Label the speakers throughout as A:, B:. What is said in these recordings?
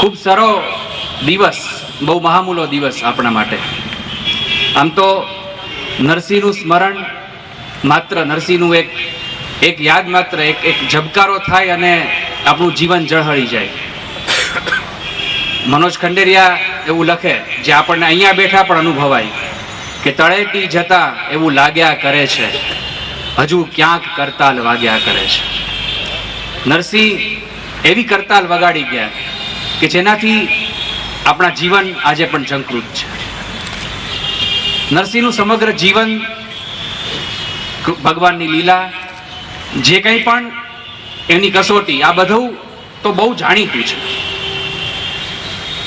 A: ખૂબ સારો દિવસ, બહુ મહામૂલો દિવસ આપણા માટે. આમ તો નરસિંહનું સ્મરણ માત્ર નરસિંહનું એક યાદ માત્ર એક ઝબકારો થાય અને આપણું જીવન ઝળહળી જાય. મનોજ ખંડેરિયા એવું લખે, જે આપણને અહીંયા બેઠા પણ અનુભવાય, કે તળેટી જતા એવું લાગ્યા કરે છે, હજુ ક્યાંક કરતાલ વાગ્યા કરે છે. નરસિંહ એવી કરતાલ વગાડી ગયા કે જેનાથી આપણા જીવન આજે પણ ઝંકૃત છે. નરસિંહનું સમગ્ર જીવન, ભગવાનની લીલા, જે કંઈ પણ એની કસોટી, આ બધું તો બહુ જાણીતું છે.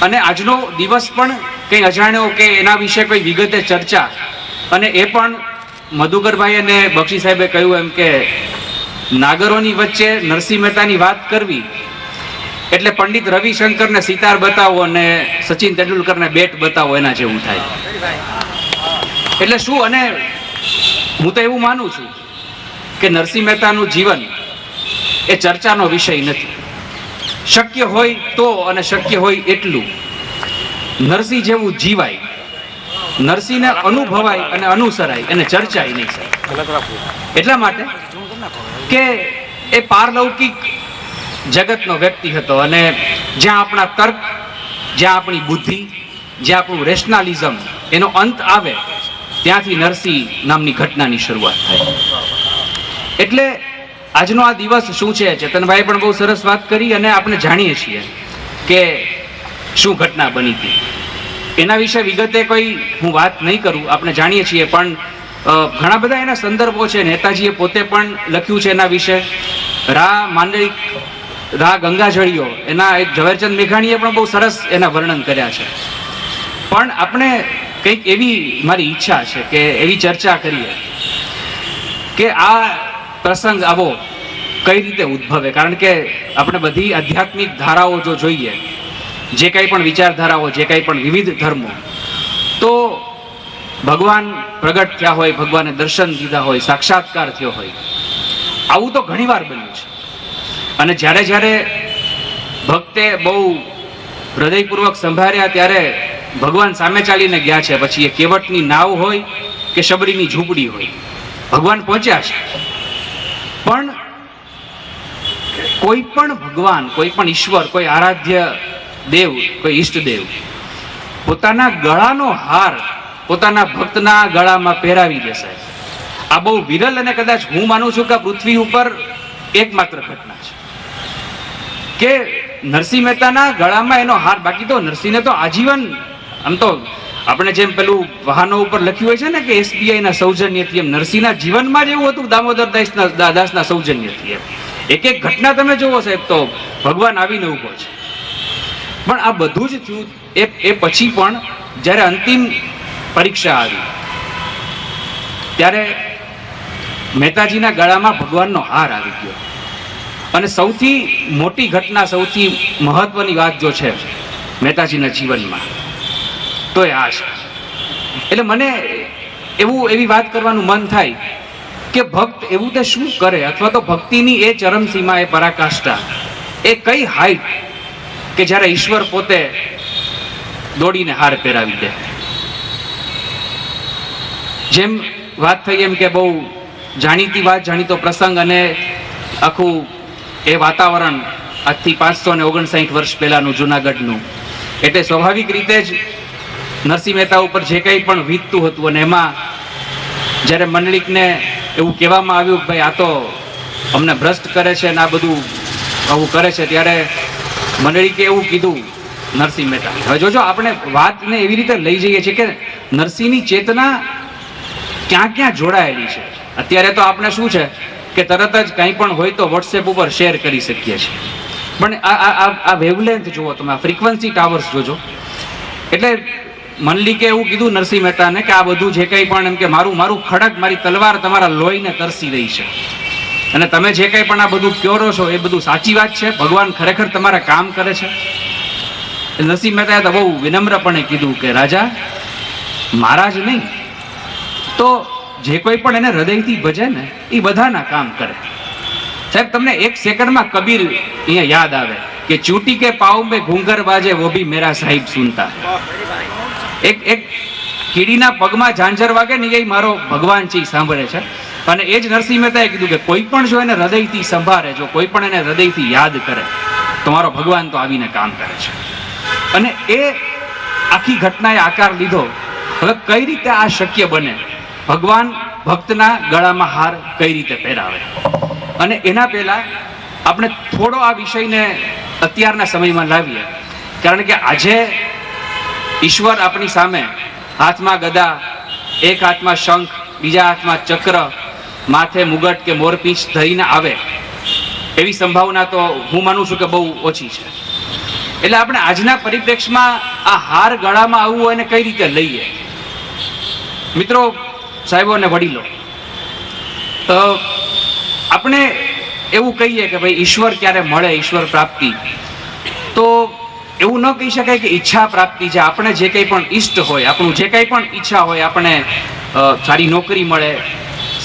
A: અને આજનો દિવસ પણ કંઈ અજાણ્યો કે એના વિશે કોઈ વિગતે ચર્ચા, અને એ પણ મધુકરભાઈ અને બક્ષી સાહેબે કહ્યું એમ કે નાગરોની વચ્ચે નરસિંહ મહેતાની વાત કરવી એટલે પંડિત રવિશંકરને સિતાર બતાવો અને સચિન તેંડુલકરને બેટ બતાવો એના જેવું થાય. એટલે શું, અને હું તો એવું માનું છું કે નરસિંહ મહેતાનું જીવન એ ચર્ચાનો વિષય નથી. શક્ય હોય તો, અને શક્ય હોય એટલું નરસિંહ જેવું જીવાય, નરસિંહને અનુભવાય અને અનુસરાય, અને ચર્ચાય નહીં. એટલા માટે કે એ પારલૌકિક જગતનો વ્યક્તિ હતો, અને જ્યાં આપણા તર્ક, જ્યાં આપણી બુદ્ધિ, જ્યાં આપણું રેશનાલિઝમ એનો અંત આવે, ત્યાંથી નરસિંહ નામની ઘટનાની શરૂઆત થાય. એટલે આજનો આ દિવસ શું છે, ચેતનભાઈ પણ બહુ સરસ વાત કરી, અને આપણે જાણીએ છીએ કે શું ઘટના બની હતી. એના વિશે વિગતે કોઈ હું વાત નહીં કરું, આપણે જાણીએ છીએ. પણ ઘણા બધા એના સંદર્ભો છે. નેતાજીએ પોતે પણ લખ્યું છે એના વિશે. રા ગંગાજળીઓ, એના એક ઝવેરચંદ મેઘાણીએ પણ બહુ સરસ એના વર્ણન કર્યા છે. પણ આપણે કંઈક એવી, મારી ઈચ્છા છે કે એવી ચર્ચા કરીએ કે આ પ્રસંગ આવો કઈ રીતે ઉદ્ભવે. કારણ કે આપણે બધી આધ્યાત્મિક ધારાઓ જો જોઈએ, જે કંઈ પણ વિચારધારાઓ, જે કંઈ પણ વિવિધ ધર્મો, તો ભગવાન પ્રગટ થયા હોય, ભગવાને દર્શન દીધા હોય, સાક્ષાત્કાર થયો હોય, આવું તો ઘણીવાર બન્યું છે. અને જ્યારે જ્યારે ભક્તે બહુ હૃદયપૂર્વક સંભાળ્યા, ત્યારે ભગવાન સામે ચાલીને ગયા છે. પછી એ કેવટની નાવ હોય કે શબરીની ઝૂંપડી હોય, ભગવાન પહોંચ્યા છે. પણ કોઈ પણ ભગવાન, કોઈ પણ ઈશ્વર, કોઈ આરાધ્ય દેવ, કોઈ ઈષ્ટદેવ પોતાના ગળાનો હાર પોતાના ભક્તના ગળામાં પહેરાવી દેશે. આ બહુ વિરલ, અને કદાચ હું માનું છું કે પૃથ્વી ઉપર એકમાત્ર ઘટના છે કે નરસિંહ મહેતાના ગળામાં એનો હાર. બાકી તો નરસિંહને તો આજીવન, આમ તો આપણે જેમ પેલું વાહનો ઉપર લખ્યું હોય છે ને કે SBI ના સૌજન્યથી, એમ નરસિંહના જીવનમાં જ એવું હતું, દામોદર દાસના સૌજન્યથી. એમ એક એક ઘટના તમે જોવો સાહેબ, તો ભગવાન આવીને ઉભો છે. પણ આ બધું જ થયું એ પછી પણ જ્યારે અંતિમ પરીક્ષા આવી, ત્યારે મહેતાજીના ગળામાં ભગવાનનો હાર આવી ગયો. અને સૌથી મોટી ઘટના, સૌથી મહત્વની વાત જો છે મહેતાજીના જીવનમાં, તો એ આ છે. એટલે મને એવી વાત કરવાનું મન થાય કે ભક્ત એવું તે શું કરે, અથવા તો ભક્તિની એ ચરમસીમા, એ પરાકાષ્ઠા, એ કઈ હાઈટ કે જ્યારે ઈશ્વર પોતે દોડીને હાર પહેરાવી દે. જેમ વાત થઈ એમ કે બહુ જાણીતી વાત, જાણીતો પ્રસંગ, અને આખું એ વાતાવરણ આજથી 559 વર્ષ પહેલાનું જુનાગઢનું. એટલે સ્વાભાવિક રીતે જ નરસિંહ મહેતા ઉપર જે કંઈ પણ વીતતું હતું, અને એમાં જ્યારે મંડળીકને એવું કહેવામાં આવ્યું કે ભાઈ આ તો અમને ભ્રષ્ટ કરે છે અને આ બધું આવું કરે છે, ત્યારે મંડળીકે એવું કીધું નરસિંહ મહેતા. હવે જોજો, આપણે વાતને એવી રીતે લઈ જઈએ છીએ કે નરસિંહની ચેતના ક્યાં ક્યાં જોડાયેલી છે. અત્યારે તો આપણે શું છે કે તરત જ કંઈ પણ હોય તો વોટ્સએપ ઉપર શેર કરી શકીએ છીએ. પણ આ વેવલેન્થ જુઓ તમે, આ ફ્રીક્વન્સી ટાવર્સ જોજો. એટલે મનલીકે એવું કીધું નરસિંહ મહેતાને કે આ બધું જે કંઈ પણ, એમ કે મારું ખડક, મારી તલવાર તમારા લોહીને તરસી રહી છે, અને તમે જે કંઈ પણ આ બધું ક્યોરો છો એ બધું સાચી વાત છે, ભગવાન ખરેખર તમારા કામ કરે છે. નરસિંહ મહેતાએ તો બહુ વિનમ્રપણે કીધું કે રાજા, મારા જ નહીં, તો જે કોઈ પણ એને હૃદયથી ભજે ને એ બધાના કામ કરે. સાહેબ, તમને એક સેકન્ડમાં કબીર અહીંયા યાદ આવે कि चूटी के पाँव में घूंघर बाजे वो भी मेरा साहिब सुनता है। એક કીડીના પગમાં ઝાંઝર વાગે ને એ મારો ભગવાન છે, સાંભળે છે. અને એ જ નરસિંહ મહેતાએ કીધું કે કોઈ પણ જો એને હૃદયથી સંભાળે, જો કોઈ પણ એને હૃદયથી યાદ કરે તો મારો ભગવાન તો આવીને કામ કરે છે. અને એ આખી ઘટનાએ આકાર લીધો. હવે કઈ રીતે આ શક્ય બને? ભગવાન ભક્તના ગળામાં હાર કઈ રીતે પહેરાવે? અને એના પહેલા આપણે થોડો આ વિષયને અત્યારના સમયમાં લાવીએ, કારણ કે આજે ઈશ્વર આપણી સામે હાથમાં ગદા, એક હાથમાં શંખ, બીજા હાથમાં ચક્ર, માથે મુગટ કે મોરપીંછ ધરીને આવે એવી સંભાવના તો હું માનું છું કે બહુ ઓછી છે. એટલે આપણે આજના પરિપ્રેક્ષમાં આ હાર ગળામાં આવવું એને કઈ રીતે લઈએ? મિત્રો, સાહેબો અને વડીલો, આપણે એવું કહીએ કે ભાઈ ઈશ્વર ક્યારે મળે, ઈશ્વર પ્રાપ્તિ, તો એવું ન કહી શકાય કે ઈચ્છા પ્રાપ્તિ છે. આપણે જે કંઈ પણ ઈષ્ટ હોય, આપણું જે કંઈ પણ ઈચ્છા હોય, આપણે સારી નોકરી મળે,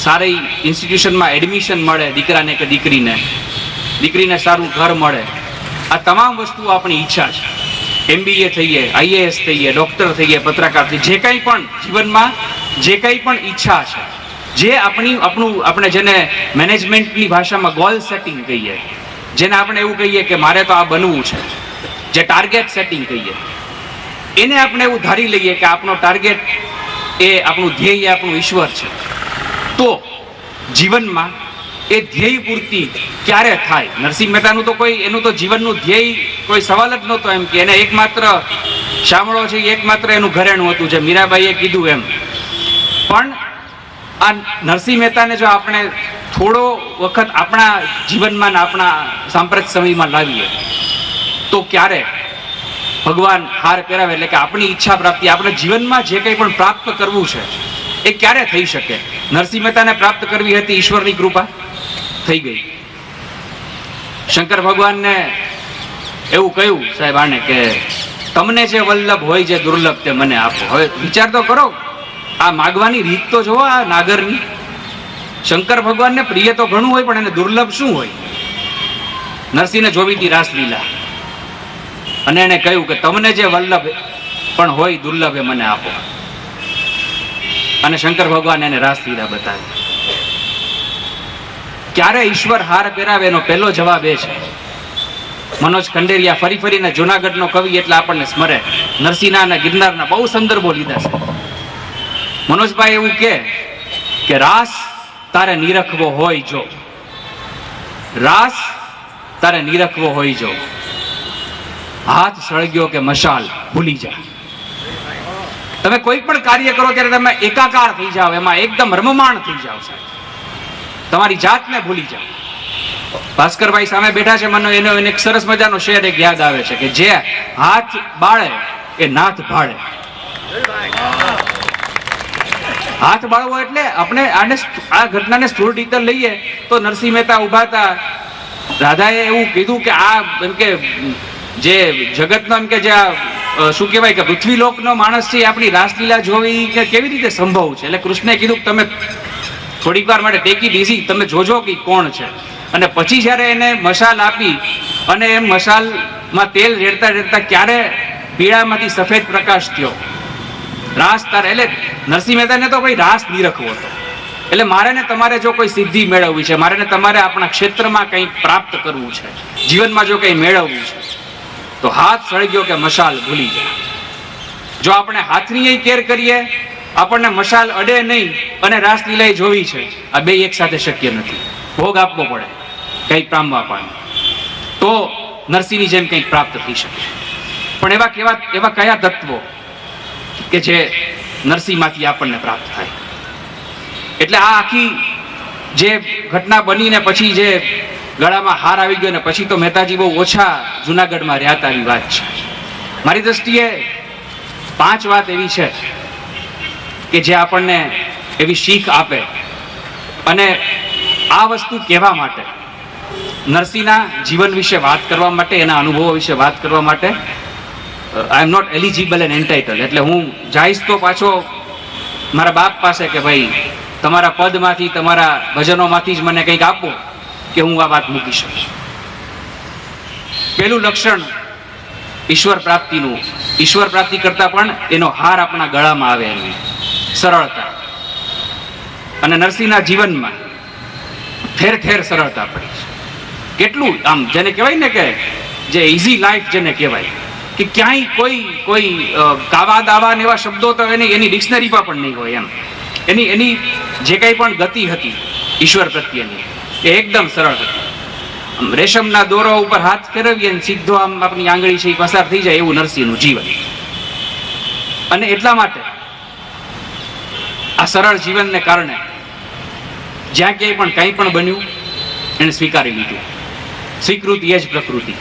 A: સારી ઇન્સ્ટિટ્યુશનમાં એડમિશન મળે દીકરાને કે દીકરીને સારું ઘર મળે, આ તમામ વસ્તુઓ આપણી ઈચ્છા છે. MBA થઈએ, IAS થઈએ, ડોક્ટર થઈએ, પત્રકાર થઈએ, જે કંઈ પણ જીવનમાં જે કંઈ પણ ઈચ્છા છે, જે આપણે જેને મેનેજમેન્ટની ભાષામાં ગોલ સેટિંગ કહીએ, જેને આપણે એવું કહીએ કે મારે તો આ બનવું છે, જે ટાર્ગેટ સેટિંગ કહીએ, એને આપણે એવું ધારી લઈએ કે આપણો ટાર્ગેટ એ આપણું ધ્યેય, આપણું ઈશ્વર છે. તો જીવનમાં એ ધ્યેય પૂર્તિ ક્યારે થાય? નરસિંહ મહેતાનું તો એનું તો જીવનનું ધ્યેય કોઈ સવાલ જ નહોતો, એમ કે એને એકમાત્ર શામળો છે, એકમાત્ર એનું ઘરેણું હતું, જે મીરાબાઈએ કીધું એમ. પણ આ નરસિંહ મહેતાને જો આપણે થોડો વખત આપણા જીવનમાં ને આપણા સાંપ્રત સમયમાં લાવીએ તો ક્યારે ભગવાન હાર પહેરાવે, એટલે કે આપણી ઈચ્છા પ્રાપ્તિ, આપણે જીવનમાં જે કંઈ પણ પ્રાપ્ત કરવું છે એ ક્યારે થઈ શકે? નરસિંહ મહેતાને પ્રાપ્ત કરવી હતી, ઈશ્વરની કૃપા થઈ ગઈ. શંકર ભગવાનને એવું કહ્યું સાહેબ આને કે તમને જે વલ્લભ હોય, જે દુર્લભ તે મને આપો. હવે વિચાર તો કરો, આ માગવાની રીત તો જોવો આ નાગરની. શંકર ભગવાનને પ્રિય તો ઘણું હોય, પણ એને દુર્લભ શું હોય? નરસિંહને જોવી હતી રાસલીલા, અને એને કહ્યું કે તમને જે વલ્લભ પણ હોય, દુર્લભ એ મને આપો. અને શંકર ભગવાન એને રાસલીલા બતાવી. ક્યારે ઈશ્વર હાર પહેરાવે એનો પહેલો જવાબ એ છે. મનોજ ખંડેરિયા ફરી ફરીને જુનાગઢનો કવિ એટલે આપણને સ્મરે. નરસિંહના અને ગિરનારના બહુ સંદર્ભો લીધા છે. મનોજભાઈ એવું કે રાસ તારે નિરખવો હોય જો, રાસ તારે નિરખવો હોય જો, હાથ સળગ્યો કે મશાલ ભૂલી જા. તમે કોઈ પણ કાર્ય કરો ત્યારે તમે એકાકાર થઈ જાઓ, એમાં એકદમ રમમાણ થઈ જાઓ સાહેબ, તમારી જાતને ભૂલી જાઓ. ભાસ્કરભાઈ સામે બેઠા છે, મને એનો એક સરસ મજાનો શેર એક યાદ આવે છે કે જે હાથ બાળે એ નાથ ભાળે. હાથ બાળવો એટલે આપણે આ ઘટનાને સ્થૂળ રીતે લઈએ તો નરસિંહ મહેતા ઉભા હતા, રાધાએ એવું કીધું કે આ એમ કે જે જગતનો એમ કે જે શું કહેવાય કે પૃથ્વીલોકનો માણસ છે, આપણી રાસલીલા જોવી કે કેવી રીતે સંભવ છે? એટલે કૃષ્ણે કીધું તમે થોડીક વાર માટે ટેક ઇટ ઇઝી, તમે જોજો કે કોણ છે. અને પછી જ્યારે એને મશાલ આપી અને એમ મશાલમાં તેલ રેડતા રેડતા ક્યારે પીળામાંથી સફેદ પ્રકાશ થયો. રાસ તારે, એટલે નરસિંહ મહેતાને તો ભાઈ રાસ નિરખવો હતો. એટલે મારે ને તમારે જો કોઈ સિદ્ધિ મેળવવી છે, મારે ને તમારે આપણા ક્ષેત્રમાં કંઈક પ્રાપ્ત કરવું છે, જીવનમાં જો કંઈ મેળવવું છે, તો હાથ સળગ્યો કે મશાલ ભૂલી જાય. જો આપણે હાથની કેર કરીએ, આપણને મશાલ અડે નહીં અને રાસલીલા જોવી છે, આ બે એક સાથે શક્ય નથી. ભોગ આપવો પડે કંઈક પામવા પણ, તો નરસિંહની જેમ કંઈક પ્રાપ્ત થઈ શકે. પણ એવા કયા તત્વો કે જે નરસિંહમાંથી આપણને પ્રાપ્ત થાય? એટલે આ આખી જે ઘટના બનીને પછી જે ગળામાં હાર આવી ગયો ને પછી તો મહેતાજી બહુ ઓછા જુનાગઢમાં રહ્યા હતા એવી વાત છે. મારી દ્રષ્ટિએ 5 વાત એવી છે કે જે આપણને એવી શીખ આપે. અને આ વસ્તુ કહેવા માટે, નરસિંહના જીવન વિશે વાત કરવા માટે, એના અનુભવો વિશે વાત કરવા માટે I am not eligible and entitle. એટલે હું જઈશ તો પાછો મારા બાપ પાસે કે ભાઈ તમારા પદમાંથી, તમારા ભજનોમાંથી જ મને કંઈક આપો કે હું આ વાત મૂકી શકું. પહેલું લક્ષણ ઈશ્વર પ્રાપ્તિનું, ઈશ્વર પ્રાપ્તિ કરતા પણ એનો હાર આપણા ગળામાં આવે, એની સરળતા. અને નરસિંહના જીવનમાં ઠેર ઠેર સરળતા પડી છે. કેટલું આમ જેને કહેવાય ને કે જે ઇઝી લાઈફ જેને કહેવાય, કે ક્યાંય કોઈ કાવા દાવા ને એવા શબ્દો તો એની ડિક્શનરીમાં પણ નહીં હોય એમ. એની જે કંઈ પણ ગતિ હતી ઈશ્વર પ્રત્યેની એ એકદમ સરળ હતી. આમ રેશમના દોરા ઉપર હાથ ફેરવીએ ને સીધો આમ આપણી આંગળી છે એ પસાર થઈ જાય એવું નરસિંહનું જીવન. અને એટલા માટે આ સરળ જીવનને કારણે જ્યાં ક્યાંય પણ કંઈ પણ બન્યું એને સ્વીકારી લીધું. સ્વીકૃતિ એ જ પ્રકૃતિ.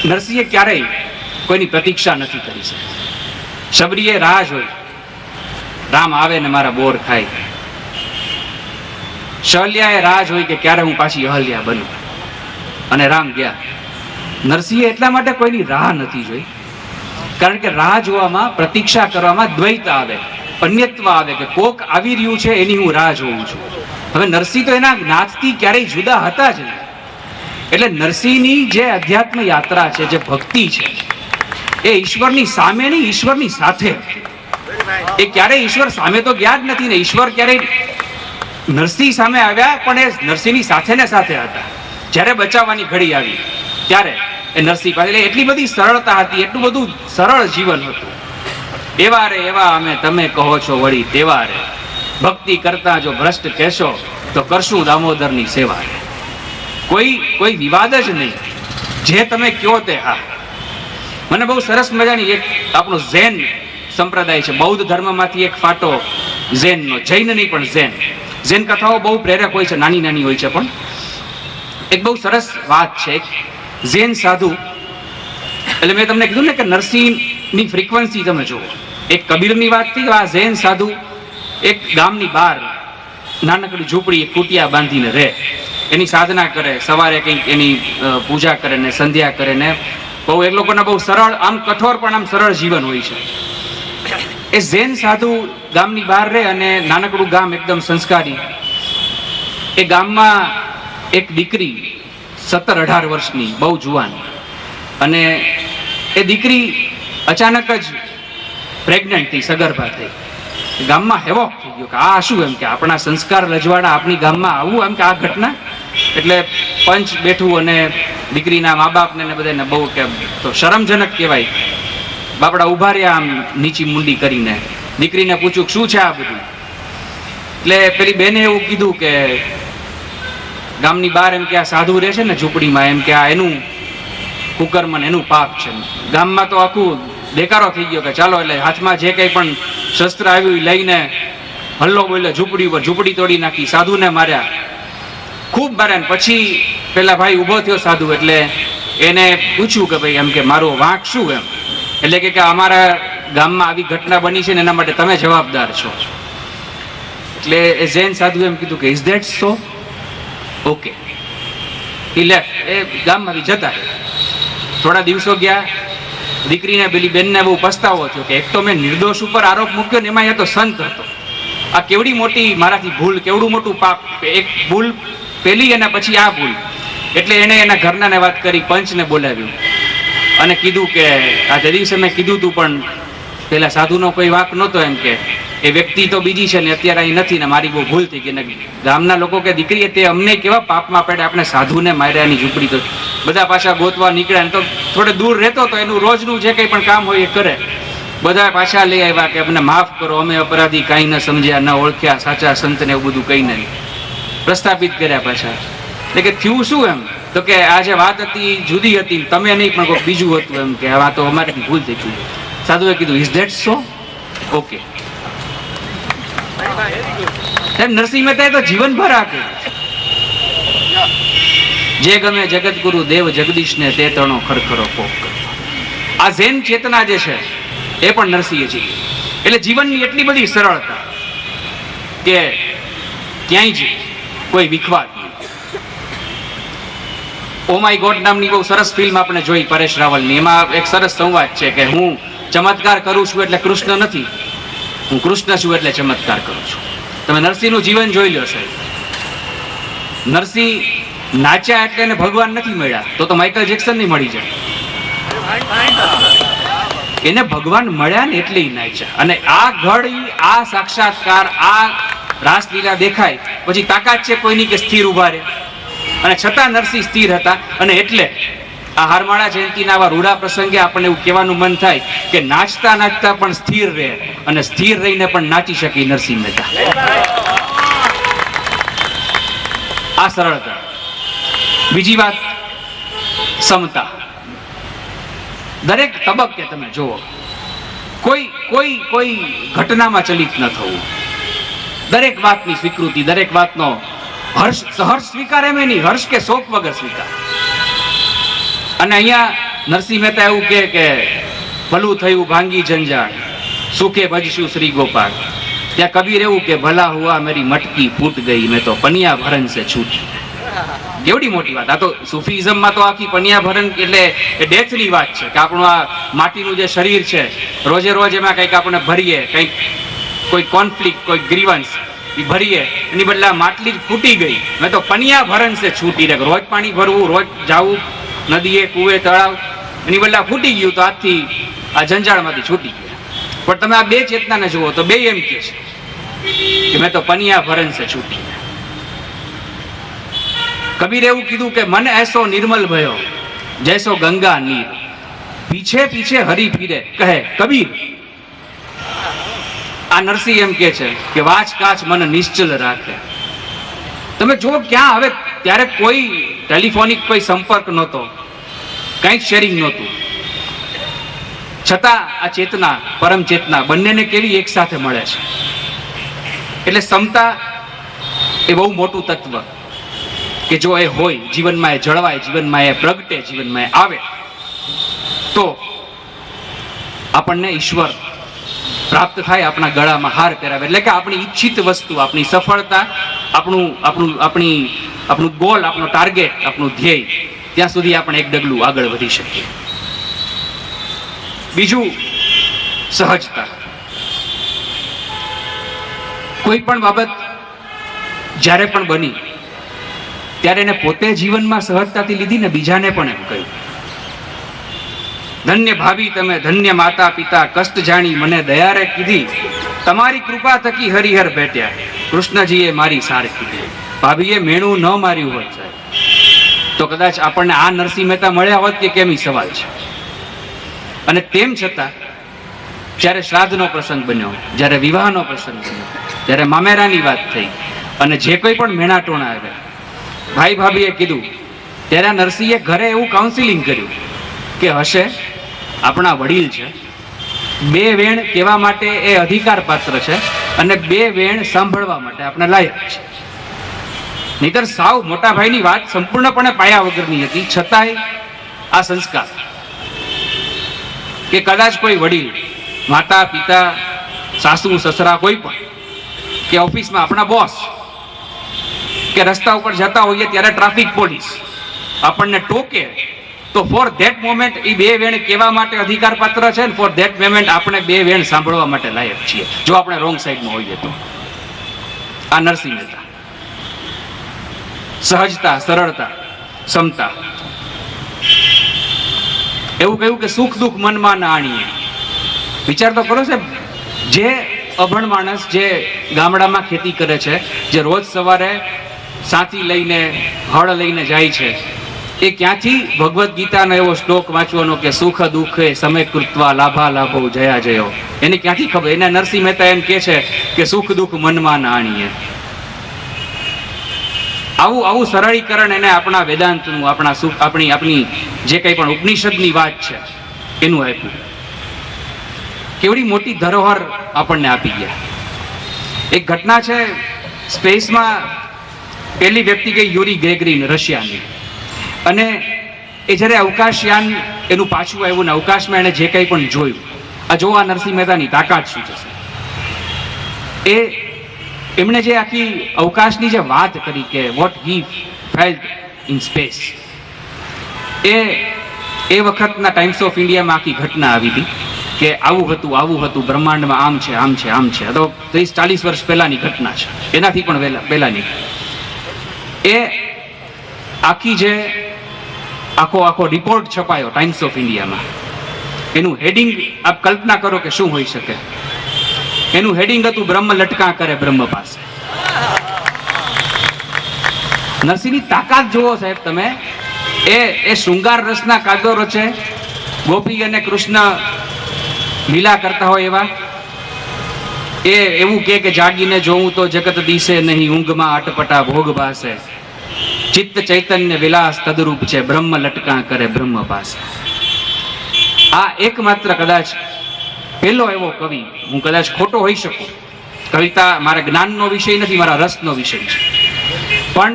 A: નરસિંહે ક્યારેય કોઈની પ્રતીક્ષા નથી કરી શકતી. શબરીએ રાહ જોઈ, રામ આવે ને મારા બોર ખાય. શલ્યાએ રાહ જોઈ કે ક્યારે હું પાછી અહલ્યા બનું, અને રામ ગયા. નરસિંહે એટલા માટે કોઈની રાહ નથી જોઈ, કારણ કે રાહ જોવામાં, પ્રતીક્ષા કરવામાં દ્વૈત આવે, અન્યત્વ આવે, કે કોક આવી રહ્યું છે એની હું રાહ જોઉં છું. હવે નરસિંહ તો એના નાથથી ક્યારેય જુદા હતા જ નહીં. એટલે નરસિંહની જે અધ્યાત્મ યાત્રા છે, જે ભક્તિ છે, એ ઈશ્વરની સામે નહીં, ઈશ્વરની સાથે. એ ક્યારેય ઈશ્વર સામે તો ગયા જ નથી ને. ઈશ્વર ક્યારેય નરસિંહ સામે આવ્યા, પણ એ નરસિંહની સાથે ને સાથે હતા. જ્યારે બચાવવાની ઘડી આવી ત્યારે એ નરસિંહ પાસે, એટલી બધી સરળતા હતી, એટલું બધું સરળ જીવન હતું. એવા રે એવા અમે, તમે કહો છો વળી તેવા રે, ભક્તિ કરતા જો ભ્રષ્ટ કહેશો તો કરશું દામોદરની સેવા રે. કોઈ વિવાદ જ નહીં, જે તમે કહો તે હા. મને બહુ સરસ મજાની એક આપણો ઝેન સંપ્રદાય છે, બૌદ્ધ ધર્મમાંથી એક ફાટો ઝેનનો, જૈન નહીં પણ ઝેન. ઝેન કથાઓ બહુ પ્રેરક હોય છે, નાની નાની હોય છે, પણ એક બહુ સરસ વાત છે. એક ઝેન સાધુ, એટલે મેં તમને કીધું ને કે નરસિંહની ફ્રીક્વન્સી તમે જુઓ. એક કબીરની વાત થઈ, આ ઝેન સાધુ એક ગામની બહાર નાનકડી ઝૂંપડી, એક કુટિયા બાંધીને રહે, એની સાધના કરે, સવારે કંઈક એની પૂજા કરે ને સંધ્યા કરે ને. બહુ એ લોકોના બહુ સરળ, આમ કઠોર પણ આમ સરળ જીવન હોય છે. એ ઝેન સાધુ ગામની બહાર રહે અને નાનકડું ગામ એકદમ સંસ્કારી. એ ગામમાં એક દીકરી 17-18 વર્ષની, બહુ જુવાન, અને એ દીકરી અચાનક જ પ્રેગ્નન્ટ થઈ, સગર્ભા થઈ. ગામમાં હેવોક થઈ ગયો કે આ શું, એમ કે આપણા સંસ્કાર રજવાડા આપણી ગામમાં આવું, એમ કે આ ઘટના. એટલે પંચ બેઠું અને દીકરીના મા બાપને બધાને બહુ કે તો શરમજનક કહેવાય. બાપડા ઉભા રહ્યા આમ નીચી મુંડી કરીને. દીકરીને પૂછ્યું શું છે આ બધું. એટલે પેલી બેને એવું કીધું કે ગામની બહાર એમ કે આ સાધુ રહે છે ને ઝૂંપડીમાં, એમ કે આ એનું કુકર્મ ને એનું પાપ છે. ગામમાં તો આખું દેકારો થઈ ગયો કે ચાલો, એટલે હાથમાં જે કંઈ પણ શસ્ત્ર આવ્યું લઈને હલ્લો બોલ્યો ઝૂંપડી ઉપર, ઝૂંપડી તોડી નાખી, સાધુને માર્યા, ખૂબ માર્યા. પછી પેલા ભાઈ ઊભો થયો સાધુ, એટલે એને પૂછ્યું કે ભાઈ એમ કે મારો વાંક શું એમ. એટલે કે અમારા ગામમાં આવી ઘટના બની છે ને એના માટે તમે જવાબદાર છો. એટલે એ જૈન સાધુ એમ કીધું કે ઇઝ ધેટ સો, ઓકે. એ લેફ્ટ, એ ગામમાંથી જતા. થોડા દિવસો ગયા, દીકરીને પેલી બેનને બહુ પસ્તાવો થયો કે એક તો મેં નિર્દોષ ઉપર આરોપ મૂક્યો ને એમાં એ તો સંત હતો. આ કેવડી મોટી મારાથી ભૂલ, કેવડું મોટું પાપ. એક ભૂલ પેલી અને પછી આ ભૂલ. એટલે એને એના ઘરનાને વાત કરી, પંચને બોલાવ્યું અને કીધું કે આ તે દિવસે મેં કીધું તું પણ પેલા સાધુનો કોઈ વાંક નહોતો, એમ કે એ વ્યક્તિ તો બીજી છે ને અત્યારે અહીં નથી ને મારી બહુ ભૂલ થઈ ગઈ. ગામના લોકો કે દીકરીએ તે અમને કેવા પાપમાં પડે, આપણે સાધુને માર્યાની ઝૂંપડી. તો બધા પાછા ગોતવા નીકળ્યા, તો થોડે દૂર રહેતો તો એનું રોજનું જે કંઈ પણ કામ હોય એ કરે. બધા પાછા લઈ આવ્યા કે અમને માફ કરો, અમે અપરાધી, કાંઈ ન સમજ્યા, ન ઓળખ્યા સાચા સંતને, એવું બધું કહીને પ્રસ્થાપિત કર્યા પાછા. એટલે કે થયું શું એમ, તો કે આ જે વાત હતી જુદી હતી, તમે નહીં પણ કોઈ બીજું હતું, એમ કે આ તો અમારી ભૂલ થઈ ગઈ. સાધુએ કીધું is that so, okay. Narsinh મહેતાએ તો જીવનભર આપ્યું, જે ગમે જગતગુરુ દેવ જગદીશને તે તણો ખરખરો પોક. આ ઝેન ચેતના જે છે એ પણ નરસિંહે છે. એટલે જીવનની એટલી બધી સરળતા કે ક્યાંય જ કોઈ વિખવાદ નહીં. ઓ માય ગોડ નામની બહુ સરસ ફિલ્મ આપણે જોઈ પરેશ રાવલની. એમાં એક સરસ સંવાદ છે કે હું ચમત્કાર કરું છું એટલે કૃષ્ણ નથી, હું કૃષ્ણ છું એટલે ચમત્કાર કરું છું. તમે નરસિંહનું જીવન જોઈ લો સાહેબ. નરસિંહ નાચ્યા એટલે એને ભગવાન નથી મળ્યા, તો માઇકલ જેક્સન નહીં મળી જાય. એને ભગવાન મળ્યા ને એટલે નાચ્યા. અને આ ઘડી, આ સાક્ષાત્કાર, આ રાસલીલા દેખાય પછી તાકાત છે કોઈની કે સ્થિર ઉભા રહે? અને છતાં નરસિંહ સ્થિર હતા. અને એટલે આ હારમાળા જયંતિના આવા રૂડા પ્રસંગે આપણને એવું કહેવાનું મન થાય કે નાચતા નાચતા પણ સ્થિર રહે અને સ્થિર રહીને પણ નાચી શકી નરસિંહ મહેતા. આ સરળતા. બીજી વાત, સમતા. દરેક તબક્કે તમે જુઓ, કોઈ કોઈ કોઈ ઘટનામાં ચલિત ન થવું, દરેક વાતની સ્વીકૃતિ, દરેક વાતનો હર્ષ સ્વીકાર, એમ નહીં હર્ષ કે શોક વગર સ્વીકાર. અને અહીંયા નરસિંહ મહેતા એવું કે ભલું થયું ભાંગી જંજાળ, સુખે ભજશું શ્રી ગોપાલ. ત્યાં કબીર એવું કે ભલા હુઆ મેરી મટકી ફૂટ ગઈ, મેં તો પનિયા ભરન સે છૂટી. કેવડી મોટી વાત. આ તો સુફીઝમમાં તો આખી પનિયા ભરન એટલે ડેથની વાત છે કે આપણું આ માટીનું જે શરીર છે, રોજે રોજ એમાં કંઈક આપણે ભરીએ, કંઈક કોઈ કોન્ફ્લિક્ટ, કોઈ ગ્રીવન્સ એ ભરીએ, એની બદલે માટલી જ ફૂટી ગઈ, મેં તો પનિયા ભરન સે છૂટી. રોજ પાણી ભરવું, રોજ જાવું નદીએ, કુએ, તળાવ, એની બદલે ફૂટી ગયું તો આજથી આ જંજાળમાંથી છૂટી ગયા. પણ તમે આ બે ચેતનાને જુઓ તો બે એમ કે છે કે મેં તો પનિયા ભરન સે છૂટી. કબીર એવું કીધું કે મન એસો નિર્મલ ભયો જૈસો ગંગા નીર, પીછે પીછે હરી ફીરે કહે કબીર. આ નરસિંહ એમ કે છે કે વાચ કાચ મન નિશ્ચલ રાખે. તમે જો ક્યાં હવે, ત્યારે કોઈ ટેલિફોનિક કોઈ સંપર્ક નહોતો, કંઈક શેરિંગ નહોતું, છતાં આ ચેતના, પરમ ચેતના બંનેને કેવી એક સાથે મળે છે. એટલે સમતા એ બહુ મોટું તત્વ કે જો એ હોય જીવનમાં, એ જળવાય જીવનમાં, એ પ્રગટે જીવનમાં, એ આવે તો આપણને ઈશ્વર પ્રાપ્ત થાય, આપણા ગળામાં હાર પહેરાવે. એટલે કે આપણી ઈચ્છિત વસ્તુ, આપણી સફળતા, આપણું ગોલ, આપણો ટાર્ગેટ, આપણું ધ્યેય, ત્યાં સુધી આપણે એક ડગલું આગળ વધી શકીએ. બીજું, સહજતા. કોઈ પણ બાબત જ્યારે પણ બની ત્યારે એને પોતે જીવનમાં સહજતાથી લીધી ને બીજાને પણ એમ કહ્યું, ધન્ય ભાભી તમે, ધન્ય માતા પિતા, કષ્ટ જાણી મને દયારે કીધી, તમારી કૃપા થકી હરિહર ભેટ્યા, કૃષ્ણજીએ મારી સાર કીધી. ભાભીએ મેણું ન માર્યું હોત સાહેબ તો કદાચ આપણને આ નરસિંહ મહેતા મળ્યા હોત કે કેમ, સવાલ છે. અને તેમ છતાં જ્યારે શ્રાદ્ધનો પ્રસંગ બન્યો, જ્યારે વિવાહનો પ્રસંગ બન્યો, જ્યારે મામેરાની વાત થઈ અને જે કોઈ પણ મેણાટોણા આવ્યા, ભાઈ ભાભીએ કીધું, ત્યારે નરસિંહે ઘરે એવું કાઉન્સિલિંગ કર્યું કે હશે આપણા વડીલ છે, બે વેણ કહેવા માટે એ અધિકાર પાત્ર છે અને બે વેણ સાંભળવા માટે આપણે લાયક છે. નહીતર સાવ મોટા ભાઈની વાત સંપૂર્ણપણે પાયા વગરની હતી. છતાંય આ સંસ્કાર કે કદાચ કોઈ વડીલ, માતા પિતા, સાસુ સસરા, કોઈ પણ, કે ઓફિસમાં આપણા બોસ, કે રસ્તા ઉપર જતા હોઈએ ત્યારે ટ્રાફિક પોલીસ આપણને ટોકે તો ફોર ધેટ મોમેન્ટ એ બે વેણ કહેવા માટે અધિકાર પાત્ર છે ને ફોર ધેટ મોમેન્ટ આપણે બે વેણ સાંભળવા માટે લાયક છીએ, જો આપણે રોંગ સાઈડમાં હોઈએ તો. આ નરસિંહ મહેતા. સહજતા, સરળતા, સમતા. એવું કહ્યું કે સુખ દુઃખ મનમાં ના આણીએ. વિચાર તો કરો છે, જે અભણ માણસ જે ગામડામાં ખેતી કરે છે, જે રોજ સવારે સાથી લઈને, હળ લઈને જાય છે, એ ક્યાંથી ભગવદ્ ગીતાનો એવો શ્લોક વાંચવાનો કે સુખ દુઃખે સમય કૃત્વા લાભા લાભો જયા જયો, એને ક્યાંથી ખબર? એને નરસિંહ મહેતા એમ કે છે કે સુખ દુઃખ મનમાં ના આણીએ. આવું સરળીકરણ એને આપણા વેદાંતનું, આપણી જે કંઈ પણ ઉપનિષદની વાત છે એનું આપ્યું. કેવડી મોટી ધરોહર આપણને આપી ગયા. એક ઘટના છે, સ્પેસમાં પહેલી વ્યક્તિ ગઈ યુરી ગેગરીન, રશિયાની, અને એ જ્યારે અવકાશયાન એનું પાછું આવ્યું ને અવકાશમાં એને જે કંઈ પણ જોયું, આ જોવા નરસિંહ મહેતાની તાકાત શું છે. એમણે જે આખી અવકાશની જે વાત કરી કે what he felt in space, એ વખતના ટાઈમ્સ ઓફ ઇન્ડિયામાં આખી ઘટના આવી હતી કે આવું હતું બ્રહ્માંડમાં, આમ છે આમ છે આમ છે. તો 30-40 વર્ષ પહેલાની ઘટના છે, એનાથી પણ પહેલાની. એ આખી જે આખો રિપોર્ટ છપાયો ટાઈમ્સ ઓફ ઇન્ડિયામાં, એનું હેડિંગ આપ કલ્પના કરો કે શું હોઈ શકે. એનું હેડિંગ હતું બ્રહ્મ લટકા કરે બ્રહ્મ પાસે. નરસિંહની તાકાત જુઓ સાહેબ તમે. એ શૃંગાર રસના કાગળો રચે, ગોપી અને કૃષ્ણ લીલા કરતા હોય એવા. એ એવું કે જાગીને જોઉં તો જગત દિશે નહીં, ઊંઘમાં અટપટા ભોગ પાસે. ચિત્ત ચૈતન્ય વિલાસ તદરૂપ છે, બ્રહ્મ લટકા કરે બ્રહ્મ પાસે. આ એકમાત્ર કદાચ પહેલો એવો કવિ, હું કદાચ ખોટો હોઈ શકું, કવિતા મારા જ્ઞાનનો વિષય નથી, મારા રસનો વિષય છે, પણ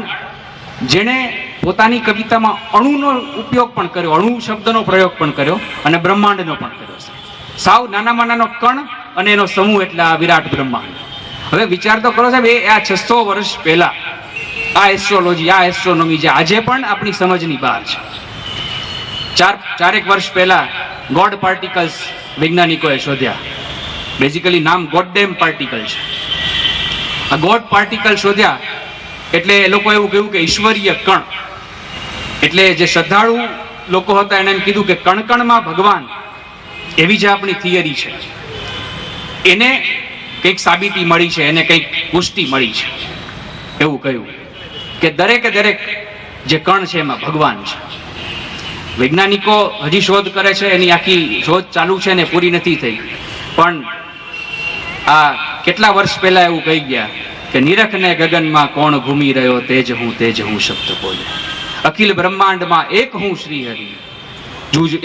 A: જેણે પોતાની કવિતામાં અણુનો ઉપયોગ પણ કર્યો, અણુ શબ્દનો પ્રયોગ પણ કર્યો અને બ્રહ્માંડનો પણ કર્યો છે. સાવ નાનામાં નાનો કણ અને એનો સમૂહ એટલે આ વિરાટ બ્રહ્માંડ. હવે વિચાર તો કરો સાહેબ, આ 600 વર્ષ પહેલા આ એસ્ટ્રોલોજી, આ એસ્ટ્રોનોમી જે આજે પણ આપણી સમજની બહાર છે. ચારેક વર્ષ પહેલા ગોડ પાર્ટિકલ્સ વૈજ્ઞાનિકોએ શોધ્યા. બેઝિકલી નામ ગોડડેમ પાર્ટિકલ છે. આ ગોડ પાર્ટિકલ શોધ્યા એટલે એ લોકો એવું કહ્યું કે ઈશ્વરીય કણ. એટલે જે શ્રદ્ધાળુ લોકો હતા એને એમ કીધું કે કણકણમાં ભગવાન, એવી જે આપણી થિયરી છે એને કંઈક સાબિતી મળી છે, એને કંઈક પુષ્ટિ મળી છે. એવું કહ્યું કે દરેકે દરેક જે કણ છે એમાં ભગવાન છે. વૈજ્ઞાનિકો હજી શોધ કરે છે, એની આખી શોધ ચાલુ છે ને પૂરી નથી થઈ, પણ આ કેટલા વર્ષ પહેલા એવું કહી ગયા કે નિરખને ગગનમાં કોણ ઘૂમી રહ્યો, તેજ હું શબ્દ બોલે. અખિલ બ્રહ્માંડમાં એક હું શ્રીહરિ,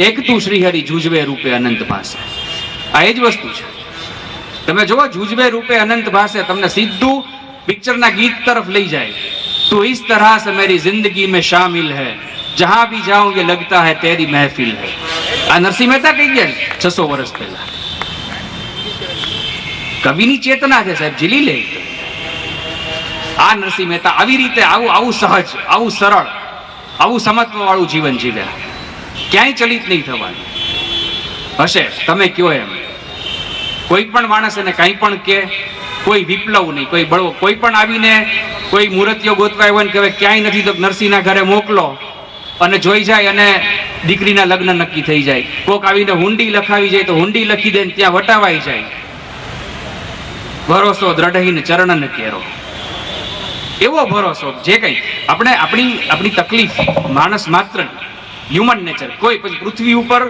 A: એક તું શ્રીહરિ જુજવે રૂપે અનંત પાસે. આ એ જ વસ્તુ છે. તમે જુઓ, જુજવે રૂપે અનંત પાસે તમને સીધું પિક્ચરના ગીત તરફ લઈ જાય. તું ઇસ તરહ સે મેરી જિંદગી में शामिल है, जहां भी जाऊं ये लगता है तेरी महफिल है. આ નરસિંહ મહેતા કહી ગયા 600 વર્ષ પહેલા. કવિની ચેતના છે સાહેબ, ઝીલી લે. આ નરસિંહ મહેતા આવી રીતે આવું સહજ, આવું સરળ, આવું સમત્વ વાળું જીવન જીવ્યા. ક્યાંય ચલિત નહીં થવાનું. હશે તમે કયો એમ, કોઈ પણ માણસ એને કંઈ પણ કે, કોઈ વિપ્લવ નહીં, કોઈ બળવો, કોઈ પણ આવીને કોઈ મૂર્તિઓ ગોતવા હોય ને કે ક્યાંય નથી તો નરસિંહના ઘરે મોકલો અને જોઈ જાય અને દીકરીના લગ્ન નક્કી થઈ જાય. કોક આવીને હુંડી લખાવી જાય તો હુંડી લખી દે, ત્યાં વટાવાઈ જાય. ભરોસો દ્રઢહીન ચરણન કેરો, એવો ભરોસો. જે કંઈ આપણી તકલીફ માણસ માત્ર, હ્યુમન નેચર, કોઈ પછી પૃથ્વી ઉપર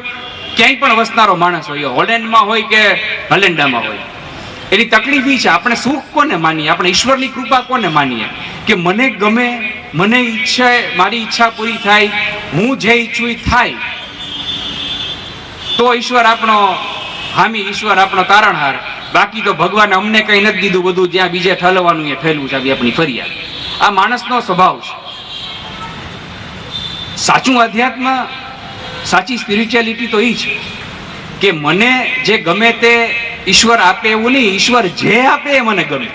A: ક્યાંય પણ વસનારો માણસ હોય, હોલેન્ડમાં હોય કે હલેન્ડામાં હોય, એની તકલીફ એ છે આપણે સુખ કોને માનીએ, આપણે ઈશ્વરની કૃપા કોને માનીએ કે મને ગમે, મને ઈચ્છા, મારી ઈચ્છા પૂરી થાય, હું જે ઈચ્છું એ થાય તો ઈશ્વર આપણો હામી, ઈશ્વર આપણો તારણહાર. બાકી તો ભગવાને અમને કંઈ નથી દીધું, બધું જ્યાં બીજે ઠલવાનું એ ઠેલું છે, આપણી ફરિયાદ. આ માણસનો સ્વભાવ છે. સાચું અધ્યાત્મ, સાચી સ્પિરિચ્યુઆલિટી તો એ છે કે મને જે ગમે તે ઈશ્વર આપે એવું નહીં, ઈશ્વર જે આપે એ મને ગમે.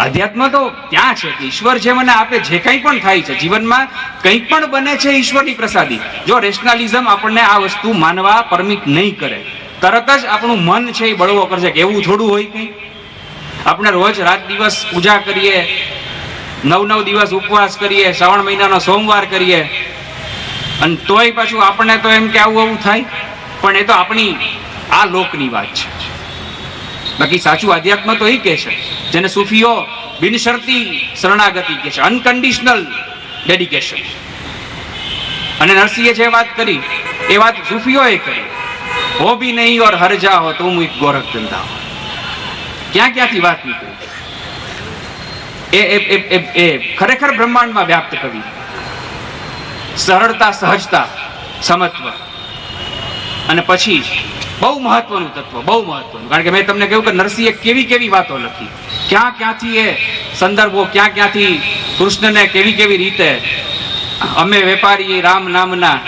A: અધ્યાત્મ તો ત્યાં છે કે ઈશ્વર જે મને આપે, જે કંઈ પણ થાય છે જીવનમાં, કંઈ પણ બને છે ઈશ્વરની પ્રસાદી. જો રેશનાલિઝમ આપણને આ વસ્તુ માનવા પરમિટ નહીં કરે, તરત જ આપણું મન છે એ બળવો કરશે કે એવું થોડું હોય કંઈ. આપણે રોજ રાત દિવસ પૂજા કરીએ, 9 દિવસ ઉપવાસ કરીએ, શ્રાવણ મહિનાનો સોમવાર કરીએ, અને તોય પાછું આપણને તો એમ કે આવું થાય. પણ એ તો આપણી આ લોકની વાત છે. બાકી સાચું અધ્યાત્મ તો એ કહે છે, જેને સૂફીઓ બિનશરતી શરણાગતિ કહે છે, અનકન્ડિશનલ ડેડિકેશન. અને નરસિંહે જે વાત કરી એ વાત સૂફીઓએ કરી, હો ભી નહીં ઓર હર જા હો તુમ એક ગોરખ ધંધા હો. ક્યાંથી વાત નીકળી. એ ખરેખર બ્રહ્માંડમાં વ્યાપ્ત કવિ. સરળતા, સહજતા, સમત્વ. અને પછી બહુ મહત્વનું તત્વ, બહુ મહત્વનું, કારણ કે મેં તમને કહ્યું કે નરસિંહે કેવી વાતો લખી, ક્યાંથી એ સંદર્ભો, ક્યાંથી કૃષ્ણને કેવી રીતે, અમે વેપારી રામ નામના,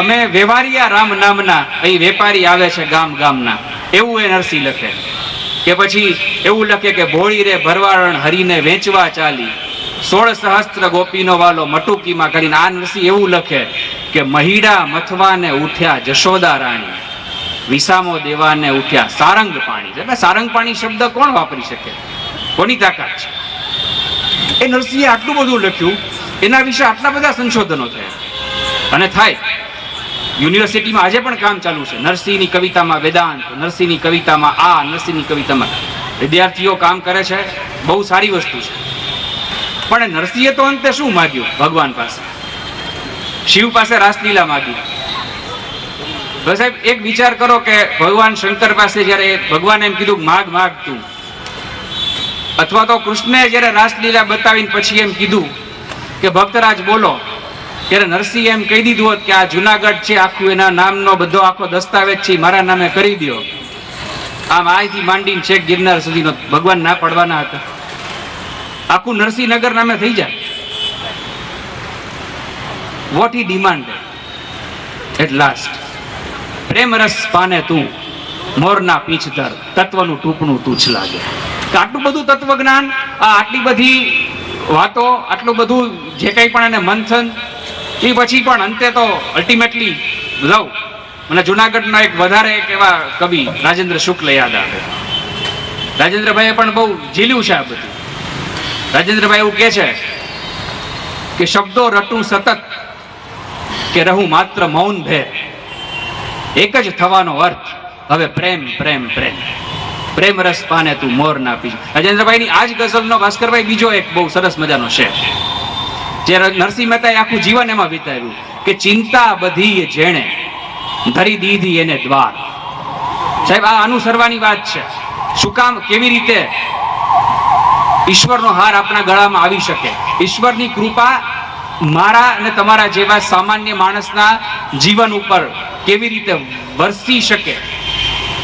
A: અમે વ્યવહારિયા રામ નામના, અહીં વેપારી આવે છે ગામના, એવું એ નરસિંહ લખે. કે પછી એવું લખે કે ભોળી રે ભરવારણ હરીને વેચવા ચાલી, 16 સહસ્ત્ર ગોપીનો વાલો મટુકીમાં કરીને. આ નરસિંહ એવું લખે કે મહિડા મથવાને ઉઠ્યા જશોદા રાણી, વિસામો દેવાને ઉઠ્યા સારંગ પાણી. સારંગ પાણી શબ્દ કોણ વાપરી શકે, કોની તાકાત છે? એ નરસિંહે આટલું બધું લખ્યું, એના વિશે આટલા બધા સંશોધનો થયા અને થાય. યુનિવર્સિટીમાં આજે પણ કામ ચાલુ છે. નરસિંહની કવિતામાં વેદાંત, નરસિંહની કવિતામાં આ, નરસિંહની કવિતામાં વિદ્યાર્થીઓ કામ કરે છે. બહુ સારી વસ્તુ છે. પણ નરસિંહે તો અંતે શું માગ્યું ભગવાન પાસે? શિવ પાસે રાસલીલા માગી. સાહેબ એક વિચાર કરો કે ભગવાન શંકર પાસે જયારે ભગવાને એમ કીધું માગ માગ તું, અથવા તો કૃષ્ણે જયારે રાસલીલા બતાવીને પછી એમ કીધું કે ભક્તરાજ બોલો, ત્યારે નરસિંહ એમ કહી દીધું હોત કે આ જુનાગઢ છે આખું, એના નામનો બધો આખો દસ્તાવેજ છે મારા નામે કરી દો, આમ આજથી માંડીને છેક ગિરનાર સુધીનો, ભગવાન ના પડવાના હતા? આખું નરસિંહનગર નામે થઈ જાય. What he demanded at last, પ્રેમ રસ પાને તું મોરના પીછ ધર, તત્વનું ટૂંપણું તુચ્છ લાગે. આટલું બધું તત્વજ્ઞાન, આટલી બધી વાતો, આટલું બધું જે કંઈ પણ એને મંથન, એ પછી પણ અંતે તો અલ્ટિમેટલી લવ. મને જુનાગઢના એક વધારે એક એવા કવિ રાજેન્દ્ર શુક્લ યાદ આવે. રાજેન્દ્રભાઈએ પણ બહુ ઝીલ્યું છે આ બધું. રાજેન્દ્રભાઈ એવું કહે છે કે શબ્દો રટું સતત, કે રહું માત્ર મૌન ભેર, એક જ થવાનો અર્થ હવે પ્રેમ પ્રેમ પ્રેમ, પ્રેમ રસ પાને તું મોર ના પીછ. રાજેન્દ્રભાઈની આ જ ગઝલનો ભાસ્કરભાઈ બીજો એક બહુ સરસ મજાનો શેર, જે નરસિંહ મહેતાએ આખું જીવન એમાં વિતાવ્યું કે ચિંતા બધી જેણે ધરી દીધી એને દ્વાર. સાહેબ આ અનુસરવાની વાત છે. શું કામ? કેવી રીતે ઈશ્વરનો હાર આપણા ગળામાં આવી શકે, ઈશ્વરની કૃપા મારા અને તમારા જેવા સામાન્ય માણસના જીવન ઉપર કેવી રીતે વરસી શકે,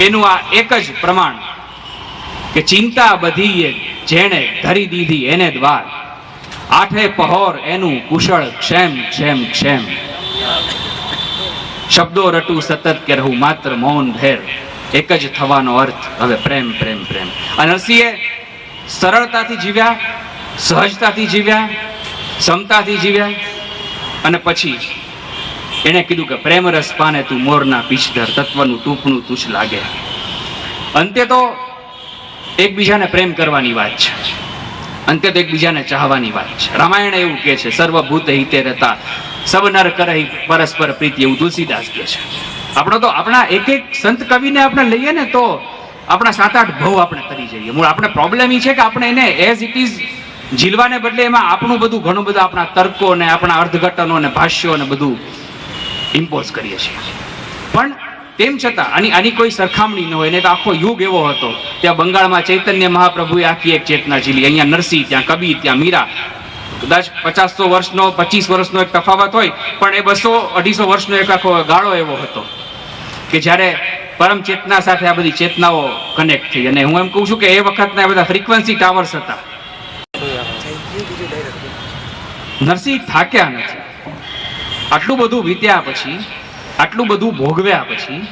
A: એનું આ એક જ પ્રમાણ કે ચિંતા બધી જેણે ધરી દીધી એને દ્વાર, આઠે પહોર એનું કુશળ ક્ષેમ ક્ષેમ ક્ષેમ, શબ્દો રટું સતત કે રહું માત્ર મૌન ભેર, એક જ થવાનો અર્થ હવે પ્રેમ પ્રેમ પ્રેમ. આ નરસિંહે સરળતાથી જીવ્યા, સહજતાથી જીવ્યા, સમતાથી જીવ્યા, અને પછી એને કીધું કે પ્રેમ રસ પાને તું મોરના પીછધર, તત્વનું ટૂંપણું તુચ્છ લાગે. અંતે તો એકબીજાને પ્રેમ કરવાની વાત છે, અંતે તો એકબીજાને ચાહવાની વાત છે. રામાયણ એવું કહે છે સર્વભૂત હિતે રહેતા સબ નર કરહી પરસ્પર પ્રીતિ, એવું તુલસીદાસ કહે છે. આપણો તો આપણા એક એક સંત કવિને આપણે લઈએ ને તો આપણા 7-8 ભવ આપણે કરી જઈએ. મૂળ આપણે પ્રોબ્લેમ એ છે કે આપણે એને એઝ ઇટ ઇઝ જીલવાને બદલે એમાં આપણું બધું ઘણું બધું આપણા તર્કો ને આપણા અર્થઘટનો ને ભાષ્યો ને બધું ઇમ્પોઝ કરીએ છીએ. પણ તેમ છતાં આની કોઈ સરખામણી ન હોય. ને તો આખો યુગ એવો હતો, ત્યાં બંગાળમાં ચૈતન્ય મહાપ્રભુએ આખી એક ચેતના ઝીલી, અહીંયા નરસિંહ, ત્યાં કબીર, ત્યાં મીરા. કદાચ 50-100 વર્ષનો 25 વર્ષનો એક તફાવત હોય, પણ એ 200-250 વર્ષનો એક આખો ગાળો એવો હતો કે જ્યારે પરમ ચેતના સાથે આ બધી ચેતનાઓ કનેક્ટ થઈ. અને હું એમ કહું છું કે એ વખતના બધા ફ્રીક્વન્સી ટાવર્સ હતા. નરસિંહ થાક્યા નથી. આટલું બધું વીત્યા પછી, આટલું બધું ભોગવ્યા પછી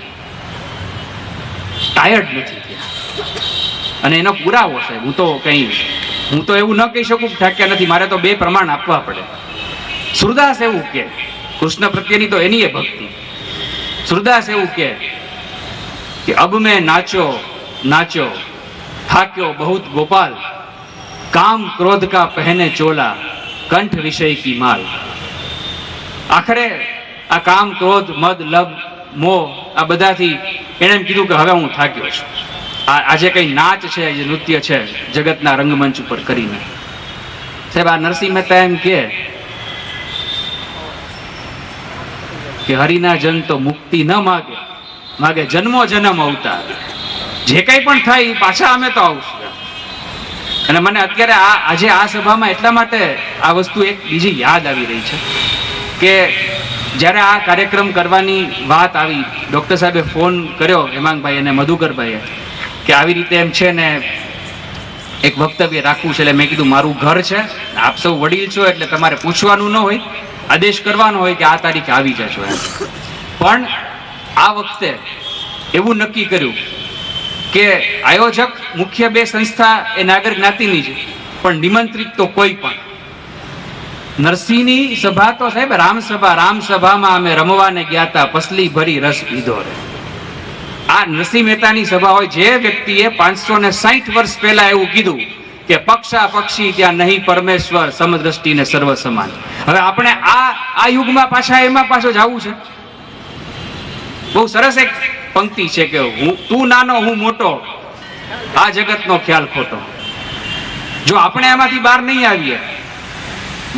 A: ટાયર્ડ નથી થયા. અને એનો પુરાવો છે. હું તો એવું ન કહી શકું કે થાક્યા નથી. મારે તો 2 પ્રમાણ આપવા પડે. સુરદાસ એવું કે, કૃષ્ણ પ્રત્યેની તો એની એ ભક્તિ. સુરદાસ એવું કે અબ મેં નાચો નાચો થાક્યો બહુત ગોપાલ, કામ ક્રોધ કા પહેને ચોલા, કંઠ વિષય કી માલ. આખરે આ કામ ક્રોધ મદ લબ મોહ આ બધાથી એને એમ કીધું કે હવે હું થાક્યો છું. આજે કઈ નાચ છે, જે નૃત્ય છે જગતના રંગમંચ ઉપર કરીને. સાહેબ આ નરસિંહ મહેતા એમ કે હરિના જન તો મુક્તિ ન માગે, માગે જન્મો જન્મ અવતાર. જે કઈ પણ થાય પાછા અમે તો આવશું. અને મને અત્યારે આજે આ સભામાં એટલા માટે આ વસ્તુ એક બીજી યાદ આવી રહી છે કે જ્યારે આ કાર્યક્રમ કરવાની વાત આવી, ડૉક્ટર સાહેબે ફોન કર્યો હેમાંગભાઈ અને મધુકરભાઈએ કે આવી રીતે એમ છે ને એક વક્તવ્ય રાખવું છે. એટલે મેં કીધું મારું ઘર છે, આપ સૌ વડીલ છો એટલે તમારે પૂછવાનું ન હોય, આદેશ કરવાનો હોય કે આ તારીખે આવી જશો એમ. પણ આ વખતે એવું નક્કી કર્યું કે આયોજક મુખ્ય 2 સંસ્થા એ નાગર જ્ઞાતિની છે, પણ નિમંત્રિત તો કોઈ પણ. નરસિંહની સભા તો સાહેબ રામસભામાં અમે રમવાને ગયા હતા, પસલી ભરી રસ પીધો રે. આ નરસિંહ મહેતાની સભા હોય. જે વ્યક્તિએ 560 વર્ષ પહેલા એવું કીધું કે પક્ષા પક્ષી ત્યાં નહીં પરમેશ્વર, સમદ્રષ્ટિને સર્વ સમાન. હવે આપણે આ યુગમાં પાછા એમાં પાછો જવું છે. બહુ સરસ એક પંક્તિ છે કે તું નાનો હું મોટો, આ જગતનો ખ્યાલ ખોટો. જો આપણે આમાંથી બહાર નહીં આવીએ,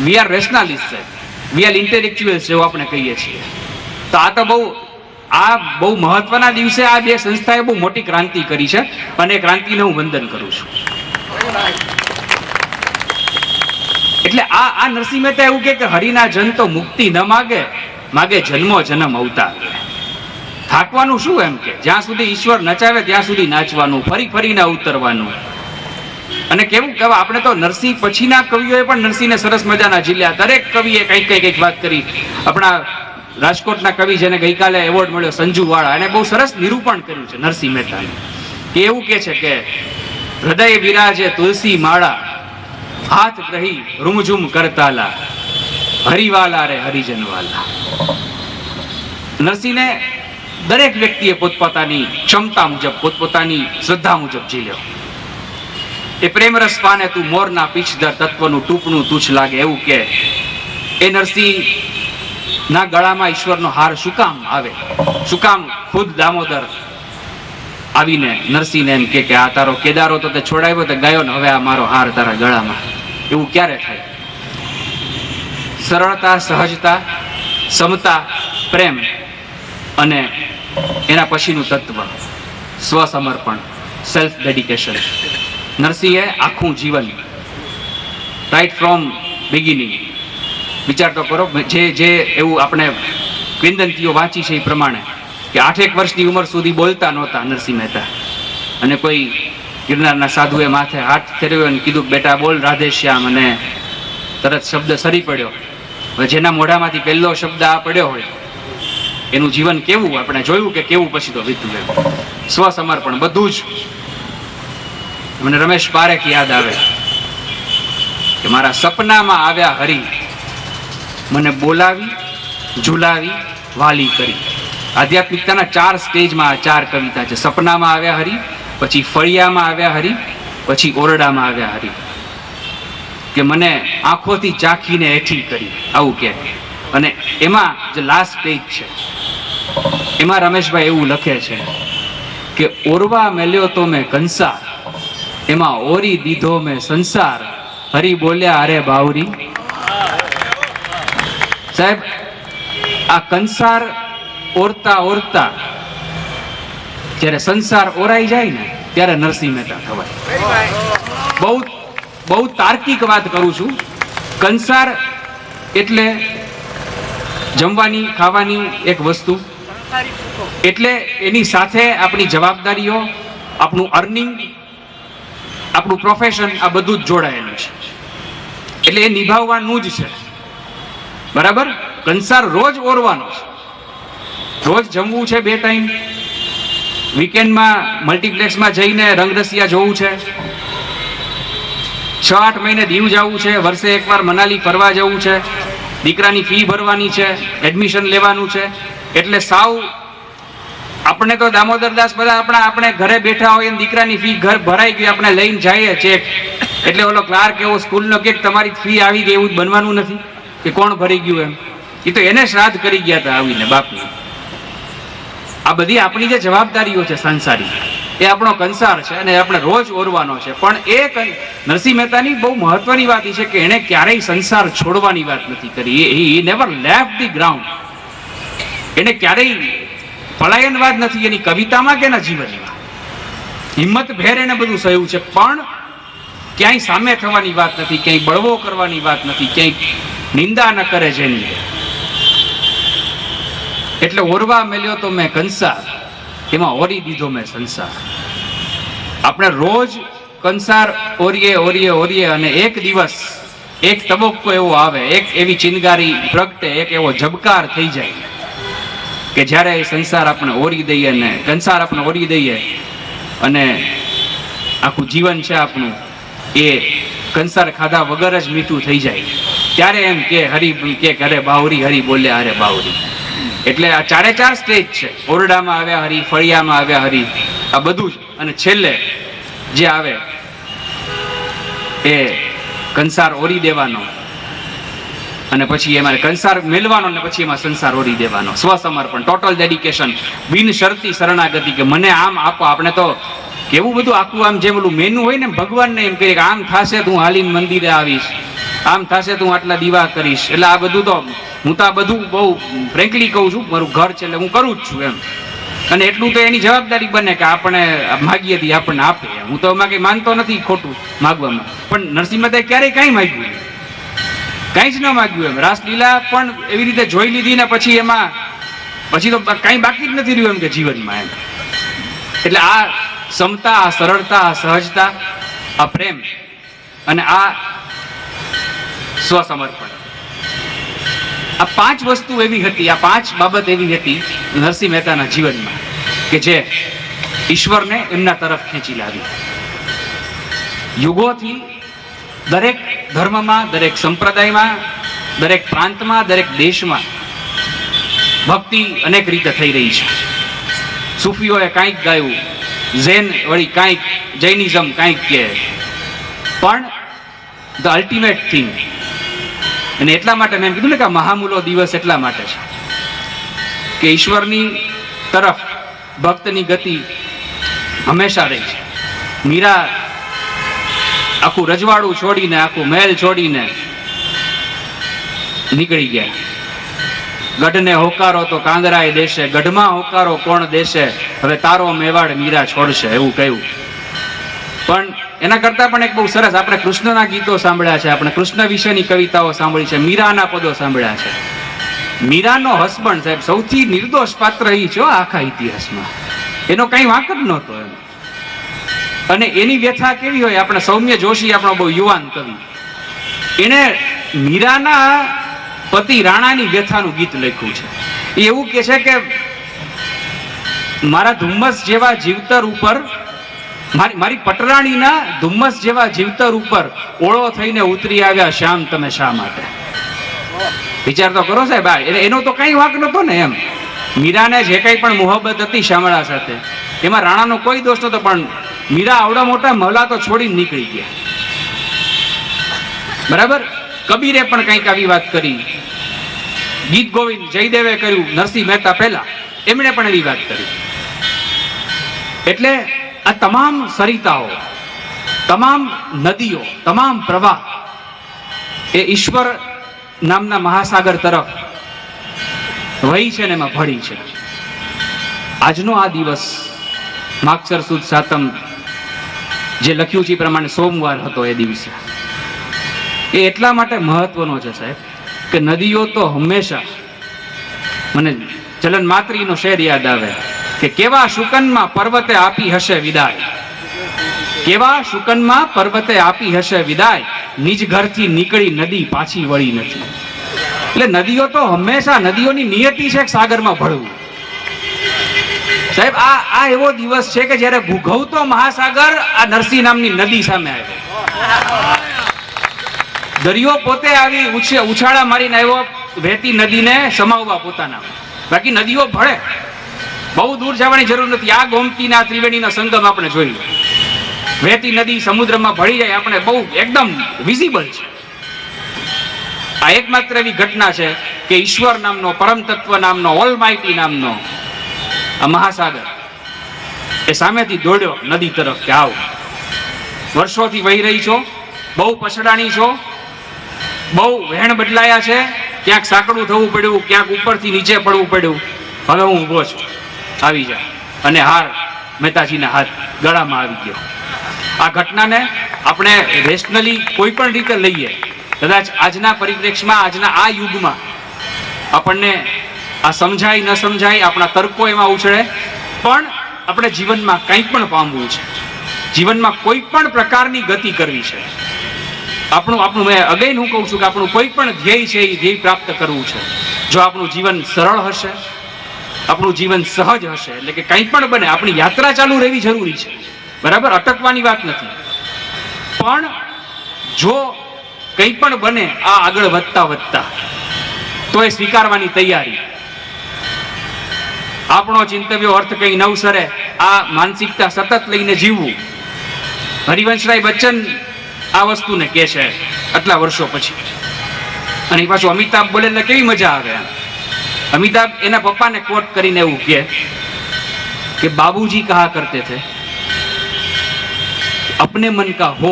A: વી આર રેશનાલિસ્ટ છે, વી આર ઇન્ટેલેક્ચ્યુઅલ્સ જેવું આપણે કહીએ છીએ, તો આ તો બહુ મહત્વના દિવસે આ બે સંસ્થાએ બહુ મોટી ક્રાંતિ કરી છે અને એ ક્રાંતિને હું વંદન કરું છું. એટલે આ નરસિંહ મહેતા એવું કે હરિના જન તો મુક્તિ ન માગે, માગે જન્મો જન્મ અવતાર. થાકવાનું શું એમ કે જ્યાં સુધી ઈશ્વર નચાવે ત્યાં સુધી નાચવાનું, ફરી ફરીને ઉતરવાનું. અને કેવું કહેવાય, આપણે તો નરસિંહ પછીના કવિઓએ પણ નરસિંહને સરસ મજાના ઝીલ્યા. દરેક કવિએ કંઈક વાત કરી. આપણા રાજકોટના કવિ જેને ગઈકાલે એવોર્ડ મળ્યો સંજુ વાળા, એને બહુ સરસ નિરૂપણ કર્યું છે નરસિંહ મહેતાનું. કે એવું કે છે કે હૃદય વિરાજે તુલસી માળા, હાથ ગ્રહી રૂમઝુમ કરતાલા, હરિવાલા રે હરિજનવાલા. નરસિંહને દરેક વ્યક્તિએ પોતપોતાની ક્ષમતા મુજબ, પોતપોતાની શ્રદ્ધા મુજબ ઝીલ્યો. એ પ્રેમરસ પાને તું મોરના પીછદર, તત્વનું ટૂંપણું તુચ્છ લાગે. એવું કે એ નરસિંહ ના ગળામાં ઈશ્વરનો હાર શું કામ આવે? શું કામ ખુદ દામોદર આવીને નરસિંહને એમ કે આ તારો કેદારો તો તે છોડાવ્યો, તે ગયો ને હવે આ મારો હાર તારા ગળામાં. એવું ક્યારે થાય? સરળતા, સહજતા, સમતા, પ્રેમ અને એના પછીનું તત્વ સ્વસમર્પણ, સેલ્ફ ડેડિકેશન. નરસિંહે આખું જીવન રાઈટ ફ્રોમ બિગિનિંગ, વિચાર તો કરો, જે એવું આપણે કિંવદંતીઓ વાંચી છે એ પ્રમાણે કે 8 વર્ષની ઉંમર સુધી બોલતા નહોતા નરસિંહ મહેતા. અને કોઈ ગિરનારના સાધુએ માથે હાથ ફેરવ્યો અને કીધું બેટા બોલ રાધે શ્યામ, અને તરત શબ્દ સરી પડ્યો. હવે જેના મોઢામાંથી પહેલો શબ્દ આ પડ્યો હોય એનું જીવન કેવું આપણે જોયું કે કેવું પછી તો વીત્યું. સ્વસમર્પણ બધું જ. મને રમેશ પારેખ યાદ આવે કે મારા સપનામાં આવ્યા હરી, મને બોલાવી ઝુલાવી વાલી કરી. આધ્યાત્મિકતાના 4 સ્ટેજમાં 4 કવિતા છે. સપનામાં આવ્યા હરી, પછી ફળિયામાં આવ્યા હરી, પછી ઓરડામાં આવ્યા હરી. કે મને આંખોથી ચાખીને એઠી કરી, આવું કે. અને એમાં જે લાસ્ટ સ્ટેજ છે એમાં રમેશભાઈ એવું લખે છે કે ઓરવા મેલ્યો તો મેં કંસાર, એમાં ઓરી દીધો મેં સંસાર, હરી બોલ્યા અરે બાવરી. સાહેબ, આ કંસાર ઓરતા ઓરતા જ્યારે સંસાર ઓરાઈ જાય ને ત્યારે નરસિંહ મહેતા થવાય. બહુ તાર્કિક વાત કરું છું. કંસાર એટલે જમવાની ખાવાની એક વસ્તુ, એટલે એની સાથે આપણી જવાબદારીઓ, આપણું અર્નિંગ, આપણું પ્રોફેશન, આ બધું જ જોડાયેલું છે. એટલે એ નિભાવવાનું જ છે. બરાબર? કંસાર રોજ ઓરવાનો છે, રોજ જમવું છે 2 ટાઈમ, વીકેન્ડમાં મલ્ટીપ્લેક્સમાં જઈને રંગરસિયા જોવું છે, 6-8 મહિને દીવ જવું છે, વર્ષે એકવાર મનાલી ફરવા જવું છે, દીકરાની ફી ભરવાની છે, એડમિશન લેવાનું છે. એટલે સાવ આપણે તો દામોદરદાસ બધા આપણે ઘરે બેઠા હોય અને દીકરાની ફી ઘર ભરાઈ ગઈ આપણે લઈને જઈએ ચેક, એટલે ઓલો ક્લાર્ક એવો સ્કૂલનો કે તમારી ફી આવી ગઈ એવું બનવાનું નથી કે કોણ ભરી ગયું એમ. એ તો એને શ્રાદ્ધ કરી ગયા હતા આવીને બાપને. આ બધી આપણી જે જવાબદારીઓ છે સંસારી, એ આપણો કંસાર છે અને આપણે રોજ ઓરવાનો છે. પણ એ નરસિંહ મહેતાની બહુ મહત્વની વાત છે કે એણે ક્યારેય સંસાર છોડવાની વાત નથી કરી. He never left the ground. એને ક્યારેય પલાયનવાદ નથી એની કવિતામાં કે એના જીવનમાં. હિંમત ભેર એને બધું સહ્યું છે, પણ ક્યાંય સામે થવાની વાત નથી, ક્યાંય બળવો કરવાની વાત નથી, ક્યાંય નિંદા ન કરે જેની. એટલે ઓરવા મેલ્યો તો મેં કંસાર, એમાં ઓરી દીધો મેં સંસાર. આપણે રોજ કંસાર ઓરીએ અને એક દિવસ એક તબક્કો એવો આવે, એક એવી ચિનગારી પ્રગટે, એક એવો ઝબકાર થઈ જાય કે જ્યારે એ સંસાર આપણે ઓરી દઈએ ને કંસાર આપણે ઓરી દઈએ અને આખું જીવન છે આપણું એ કંસાર ખાધા વગર જ મીઠું થઈ જાય, ત્યારે એમ કે હરી કે અરે બાવરી, હરી બોલ્યા અરે બાવરી. એટલે આ 4 સ્ટેજ છે. ઓરડામાં આવ્યા હરી, ફળિયામાં આવ્યા હરી, આ બધું જ. અને છેલ્લે જે આવે એ કંસાર ઓરી દેવાનો, અને પછી એમાં કંસાર મેળવાનો, અને પછી એમાં સંસાર ઓરી દેવાનો. સ્વસમર્પણ, ટોટલ ડેડિકેશન, બિન શરતી શરણાગતિ, કે મને આમ આપો. આપણે તો કેવું બધું આખું આમ જેમ ઓલું મેનુ હોય ને ભગવાનને એમ કહીએ કે આમ થશે તો હું હાલીને મંદિરે આવીશ, આમ થશે તો હું આટલા દીવા કરીશ. એટલે આ બધું તો હું તો આ બધું બહુ ફ્રેન્કલી કહું છું, મારું ઘર છે એટલે હું કરું જ છું એમ. અને એટલું તો એની જવાબદારી બને કે આપણે માગીએ થી આપણને આપે. હું તો એમાં કંઈ માનતો નથી ખોટું માગવામાં, પણ નરસિંહ મહેતાએ ક્યારેય કાંઈ માગ્યું, કાંઈ જ ન માગ્યું એમ. રાસલીલા પણ એવી રીતે જોઈ લીધી ને પછી એમાં પછી તો કાંઈ બાકી જ નથી રહ્યું એમ કે જીવનમાં એમ. એટલે આ ક્ષમતા, આ સરળતા, આ સહજતા, આ પ્રેમ અને આ સ્વસમર્પણ, આ 5 વસ્તુ એવી હતી, આ 5 બાબત એવી હતી નરસિંહ મહેતાના જીવનમાં કે જે ઈશ્વરને એમના તરફ ખેંચી લાવી. યુગોથી દરેક ધર્મમાં, દરેક સંપ્રદાયમાં, દરેક પ્રાંતમાં, દરેક દેશમાં ભક્તિ અનેક રીતે થઈ રહી છે. સૂફીઓએ કાંઈક ગાયું, ઝેન વળી કાંઈક, જૈનિઝમ કાંઈક કે, પણ ધ અલ્ટિમેટ થિંગ, અને એટલા માટે મેં કીધું ને કે મહામૂલો દિવસ એટલા માટે છે કે ઈશ્વરની તરફ ભક્તની ગતિ હંમેશા રહી છે. મીરા આખું રજવાડું છોડીને, આખું મહેલ છોડીને નીકળી ગયા. ગઢને હોકારો તો કાંગરાએ દેશે, ગઢમાં હોકારો કોણ દેશે, હવે તારો મેવાડ મીરા છોડશે, એવું કહ્યું. પણ એના કરતા પણ એક બહુ સરસ, આપણે કૃષ્ણના ગીતો સાંભળ્યા છે, આપણે કૃષ્ણ વિશેની કવિતાઓ સાંભળી છે, મીરાના પદો સાંભળ્યા છે. મીરાનો હસબન્ડ સાહેબ સૌથી નિર્દોષ પાત્ર એ છે આખા ઇતિહાસમાં, એનો કઈ વાંક જ નહોતો એમ. અને એની વ્યથા કેવી હોય, આપણે સૌમ્ય જોશી, આપણો બહુ યુવાન કવિ, એને મીરાના પતિ રાણાની વ્યથાનું ગીત લખ્યું છે. એ એવું કે છે કે મારા ધુમ્મસ જેવા જીવતર ઉપર, મારી પટરાણીના ધુમ્મસ જેવા જીવતર ઉપર ઓળો થઈને ઉતરી આવ્યા શ્યામ તમે શા માટે. વિચાર તો કરો સાહેબ, એનો તો કઈ વાંક નતો ને એમ. મીરાને જે કઈ પણ મોહબ્બત હતી શામળા સાથે, એમાં રાણાનો કોઈ દોષ નતો, પણ મીરા આવડા મોટા મહલા તો છોડીને નીકળી ગયા. બરાબર. કબીરે પણ કંઈક આવી વાત કરી, ગીત ગોવિંદ જયદેવે કર્યું, નરસિંહ મહેતા પહેલા એમણે પણ એવી વાત કરી. એટલે આ તમામ સરિતાઓ, તમામ નદીઓ, તમામ પ્રવાહ એ ઈશ્વર નામના મહાસાગર તરફ વહી છે ને એમાં ભળી છે. આજનો આ દિવસ માગસર સુદ સાતમ, જે લખ્યું છે એ પ્રમાણે સોમવાર હતો, એ દિવસે એ એટલા માટે મહત્વનો છે સાહેબ કે નદીઓ તો હંમેશા, મને ચલન માત્રીનો શેર યાદ આવે કે કેવા શુકનમાં પર્વતે આપી હશે વિદાય, કેવા શુકનમાં પર્વતે આપી હશે વિદાય, નિજ ઘરથી નીકળી નદી પાછી વળી નથી. એટલે નદીઓ તો હંમેશા, નદીઓની નિયતિ છે સાગરમાં ભળવું. સાહેબ આ એવો દિવસ છે કે જ્યારે ભૂગવતો મહાસાગર આ નરસિંહ નામની નદી સામે આવ્યો. દરિયો પોતે આવી ઉછાળા મારીને આવ્યો વહેતી નદીને સમાવવા પોતાના. બાકી નદીઓ ભળે, બહુ દૂર જવાની જરૂર નથી. આ ગોમતી ના ત્રિવેણીનો સંગમ આપણે જોયું, વહેતી નદી સમુદ્રમાં ભળી જાય, આપણે બહુ એકદમ વિઝિબલ છે. આ એકમાત્ર એવી ઘટના છે કે ઈશ્વર નામનો, પરમ તત્વ નામનો, ઓલમાઇટી નામનો આ મહાસાગર એ સામેથી દોડ્યો નદી તરફ કે આવો, વર્ષોથી વહી રહી છો, બહુ પછડાણી છો, બહુ વહેણ બદલાયા છે, ક્યાંક સાંકડું થવું પડ્યું, ક્યાંક ઉપરથી નીચે પડવું પડ્યું, હવે હું ઊભો છું, આવી જા. અને હાર મહેતાજીના હાથ ગળામાં આવી ગયો. આ ઘટનાને આપણે રેશનલી કોઈ પણ રીતે લઈએ, કદાચ આજના પરિપ્રેક્ષમાં, આજના આ યુગમાં આપણને આ સમજાય ન સમજાય, આપણા તર્કો એમાં ઉછળે, પણ આપણે જીવનમાં કંઈ પણ પામવું છે, જીવનમાં કોઈ પણ પ્રકારની ગતિ કરવી છે, આપણું મેં અગેન હું કહું છું કે આપણું કોઈ પણ ધ્યેય છે એ ધ્યેય પ્રાપ્ત કરવું છે. જો આપણું જીવન સરળ હશે, આપણું જીવન સહજ હશે, એટલે કે કંઈ પણ બને, આપણી યાત્રા ચાલુ રહેવી જરૂરી છે, બરાબર, અટકવાની વાત નથી. પણ જો કંઈ પણ બને આ આગળ વધતા વધતા, તો એ સ્વીકારવાની તૈયારી. આપણો ચિંતવ્યો અર્થ કંઈ નવસરે, આ માનસિકતા સતત લઈને જીવવું. હરિવંશરાય બચ્ચન આ વસ્તુને કહે છે આટલા વર્ષો પછી. અને એ પાછું અમિતાભ બોલે એટલે કેવી મજા આવે. અમિતાભ એના પપ્પાને કોટ કરીને એવું કહે कि बाबूजी कहा करते थे अपने मन का हो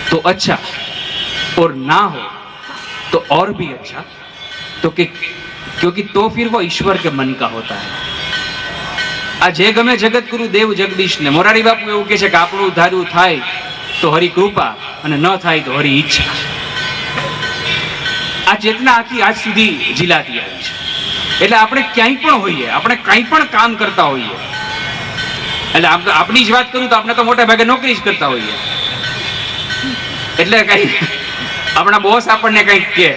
A: तो अच्छा और ना हो तो और भी अच्छा, तो क्योंकि तो फिर वो ईश्वर के मन का होता है. आ जे गमे जगत गुरु देव जगदीश ने मोरारी बापू એવું કહે છે કે આપણું ધાર્યું થાય તો હરી કૃપા અને ન થાય તો હરી ઈચ્છા. આ ચેતના આખી આજ સુધી જીલાતી આવી છે. એટલે આપણે ક્યાંય પણ હોઈએ, આપણે કંઈ પણ કામ કરતા હોઈએ, એટલે આપણી જ વાત કરું તો આપણે તો મોટા ભાગે નોકરી જ કરતા હોઈએ. એટલે કઈ આપણા બોસ આપણને કંઈક કહે,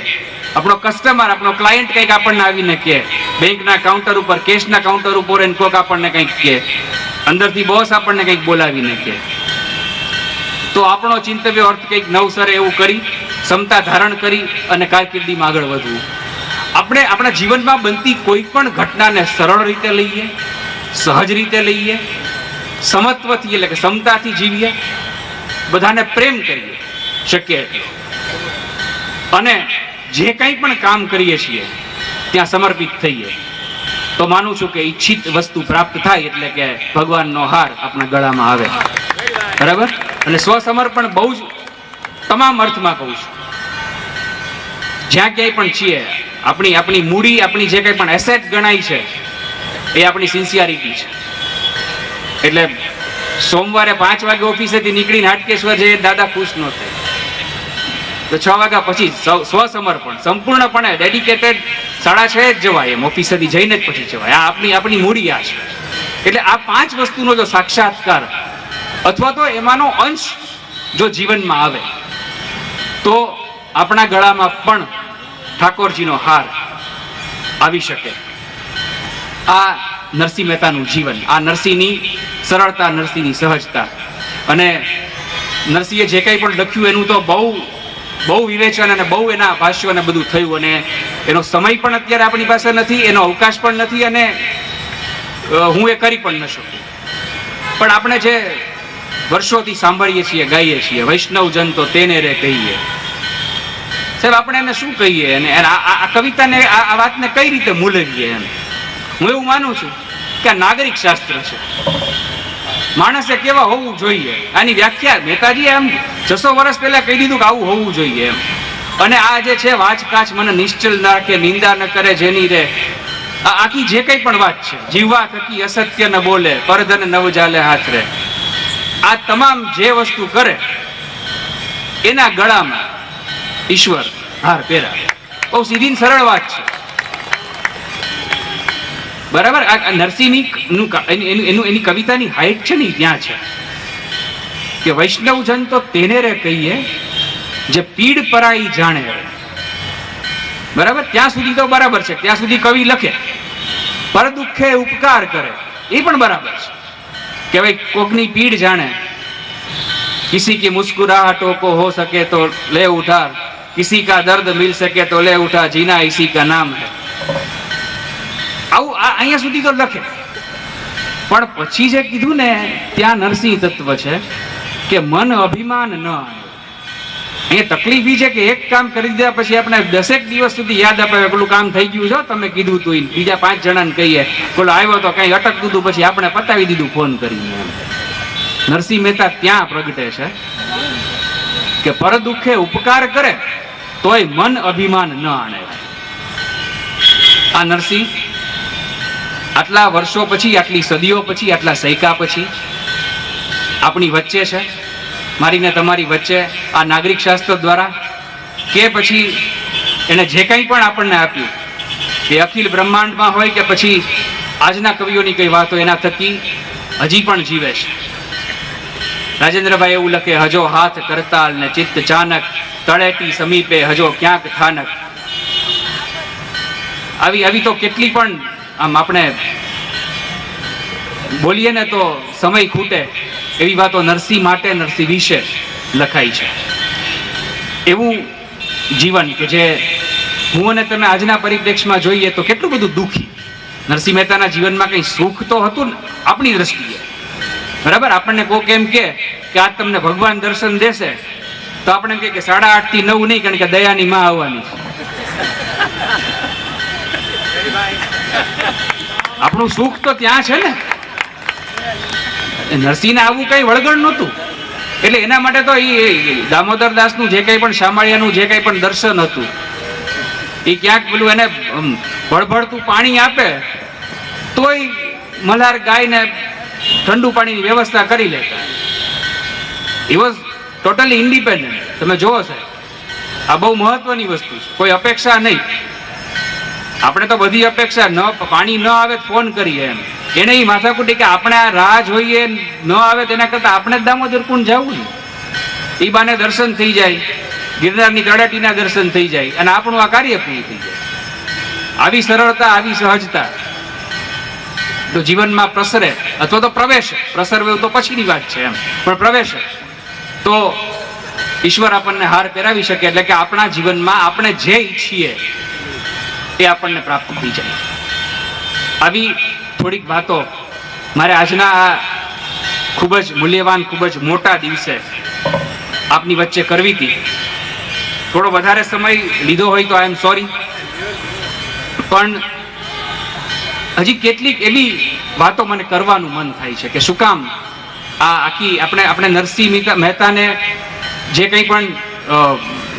A: આપણો કસ્ટમર, આપણો ક્લાયન્ટ કંઈક આપણને આવીને કહે, બેંકના કાઉન્ટર ઉપર, કેશના કાઉન્ટર ઉપર એને કોક આપણને કંઈક કહે, અંદરથી બોસ આપણને કંઈક બોલાવીને કહે, તો આપણો ચિંતવ્ય અર્થ કંઈક નવસરે એવું કરી ક્ષમતા ધારણ કરી અને કારકિર્દીમાં આગળ વધવું. આપણે આપણા જીવનમાં બનતી કોઈ પણ ઘટનાને સરળ રીતે લઈએ, સહજ રીતે લઈએ, સમત્વથી એટલે કે સમતાથી જીવીએ, બધાને પ્રેમ કરીએ શક્ય એટલો, અને જે કંઈ પણ કામ કરીએ છીએ ત્યાં સમર્પિત થઈએ, તો માનું છું કે ઈચ્છિત વસ્તુ પ્રાપ્ત થાય એટલે કે ભગવાનનો હાર આપણા ગળામાં આવે. બરાબર? અને સ્વસમર્પણ બહુ જ તમામ અર્થમાં કહું છું. જ્યાં ક્યાંય પણ છીએ, આપણી મૂડી, આપણી જે કંઈ પણ એસેટ ગણાય છે એ આપણી સિન્સિયરિટી છે. એટલે સોમવારે 5 વાગે ઓફિસેથી નીકળીને હાટકેશ્વર જઈએ, દાદા ખુશ ન થાય તો 6 વાગ્યા પછી સ્વસમર્પણ સંપૂર્ણપણે ડેડિકેટેડ 6:30 જ જવાય, એમ ઓફિસેથી જઈને જ પછી જવાય. આ આપણી મૂડી આ છે. એટલે આ 5 વસ્તુનો જો સાક્ષાત્કાર અથવા તો એમાંનો અંશ જો જીવનમાં આવે તો આપણા ગળામાં પણ ઠાકોરજીનો હાર આવી શકે. આ નરસિંહ મહેતાનું જીવન, આ નરસિંહની સરળતા, નરસિંહની સહજતા. અને નરસિંહે જે કંઈ પણ લખ્યું એનું તો બહુ વિવેચન અને બહુ એના ભાષ્યો અને બધું થયું. અને એનો સમય પણ અત્યારે આપણી પાસે નથી, એનો અવકાશ પણ નથી, અને હું એ કરી પણ ન શકું. પણ આપણે જે વર્ષોથી સાંભળીએ છીએ, ગાઈએ છીએ, વૈષ્ણવજન તો તેને રે કહીએ, સાહેબ આપણે એને શું કહીએ? અને આ કવિતાને, આ વાતને કઈ રીતે મૂલવીએ? એમ હું એવું માનું છું કે આ નાગરિક શાસ્ત્ર છે. માણસે કેવા હોવું જોઈએ આની વ્યાખ્યા મહેતાજીએ આમ 600 વર્ષ પહેલા કહી દીધું કે આવું હોવું જોઈએ એમ. અને આ જે છે વાચકાચ મને નિશ્ચલ ના રાખે, નિંદા ન કરે જેની રે, આ આખી જે કંઈ પણ વાત છે, જીવવા થકી અસત્ય ન બોલે, પરધન નવ જાલે હાથ રે, આ તમામ જે વસ્તુ કરે એના ગળામાં ઈશ્વર હાર પહેરાવે. બહુ સીધી સરળ વાત છે. બરાબર? આ નરસિંહની એની કવિતાની હાઈટ છે ને ત્યાં છે કે વૈષ્ણવજન તો તેને રે કહીએ જે પીડ પરાઈ જાણે રે. બરાબર? ત્યાં સુધી તો બરાબર છે, ત્યાં સુધી કવિ લખે. પર દુઃખે ઉપકાર કરે એ પણ બરાબર છે કે ભાઈ કોકની પીડ જાણે. किसी की मुस्कुराहटों को हो सके तो ले उठा, किसी का दर्द मिल सके तो ले उठा, जीना इसी का नाम है. આવું અહીંયા સુધી તો લખે. પણ પછી જે કીધું ને ત્યાં નરસિંહ તત્વ છે કે મન અભિમાન ન આવે. અહીંયા તકલીફ એ છે કે એક કામ કરી દીધા પછી આપણે 10 દિવસ સુધી યાદ અપાવે પેલું કામ થઈ ગયું છે, તમે કીધું તું, બીજા 5 જણાને કહીએ પેલો આવ્યો તો કઈ અટકતું હતું પછી આપણે પતાવી દીધું ફોન કરીને. નરસિંહ મહેતા ત્યાં પ્રગટે છે કે પર દુઃખે ઉપકાર કરે તોય મન અભિમાન ન આણે. આ નરસિંહ આટલા વર્ષો પછી, આટલી સદીઓ પછી, આટલા સૈકા પછી આપણી વચ્ચે છે, મારી ને તમારી વચ્ચે, આ નાગરિક શાસ્ત્ર દ્વારા કે પછી એને જે કંઈ પણ આપણને આપ્યું એ અખિલ બ્રહ્માંડમાં હોય કે પછી આજના કવિઓની કઈ વાતો એના થકી હજી પણ જીવે છે. રાજેન્દ્રભાઈ એવું લખે, હજો હાથ કરતાલ ને ચિત્ત ચાનક, તળેટી સમીપે હજો ક્યાંક થાનક. આવી તો કેટલી પણ આમ આપણે બોલીએ ને તો સમય ખૂટે એવી વાતો નરસિંહ માટે, નરસિંહ વિશે લખાઈ છે. એવું જીવન કે જે હું અને તમે આજના પરિપ્રેક્ષમાં જોઈએ તો કેટલું બધું દુઃખી. નરસિંહ મહેતાના જીવનમાં કંઈ સુખ તો હતું ને આપણી દ્રષ્ટિએ, બરાબર, આપણને કોક એમ કે આજ તમને ભગવાન દર્શન દેશે, તો આપણે એમ કે 8:30 થી 9 નહીં, કારણ કે દયાની માં આવવાની છે. આપણું સુખ તો ત્યાં છે ને. નરસિંહને આવું કઈ વળગણ નહોતું. એટલે એના માટે તો એ દામોદર દાસનું જે કંઈ પણ શામળિયાનું જે કંઈ પણ દર્શન હતું, એ ક્યાંક પેલું એને ભળભળતું પાણી આપે તોય મલ્હાર ગાયને ઠંડુ પાણીની વ્યવસ્થા કરી લેતા. He was totally independent. તમે જોવો સાહેબ, આ બહુ મહત્વની વસ્તુ છે. કોઈ અપેક્ષા નહીં. આપણે તો બધી અપેક્ષા, ન પાણી ન આવે ફોન કરીએ એમ. એને એ માથાકૂટી કે આપણે આ રાહ જોઈએ, ન આવે તેના કરતા આપણે જ દામોદર કુંડ જવું ને. એ બાને દર્શન થઈ જાય, ગિરનારની તળેટીના દર્શન થઈ જાય, અને આપણું આ કાર્ય પૂરું થઈ જાય. આવી સરળતા, આવી સહજતા તો જીવનમાં પ્રસરે, અથવા તો પ્રવેશે. પ્રસરવે તો પછીની વાત છે એમ, પણ પ્રવેશે તો ઈશ્વર આપણને હાર પહેરાવી શકે. એટલે કે આપણા જીવનમાં આપણે જે ઈચ્છીએ એ આપણને પ્રાપ્ત થઈ જાય. આવી થોડીક વાતો મારે આજના આ ખૂબ જ મૂલ્યવાન, ખૂબ જ મોટા દિવસે આપની વચ્ચે કરવી હતી. થોડો વધારે સમય લીધો હોય તો આઈ એમ સોરી, પણ હજી કેટલીક એવી વાતો મને કરવાનું મન થાય છે કે શું કામ આ આખી આપણે નરસિંહ મહેતાને જે કંઈ પણ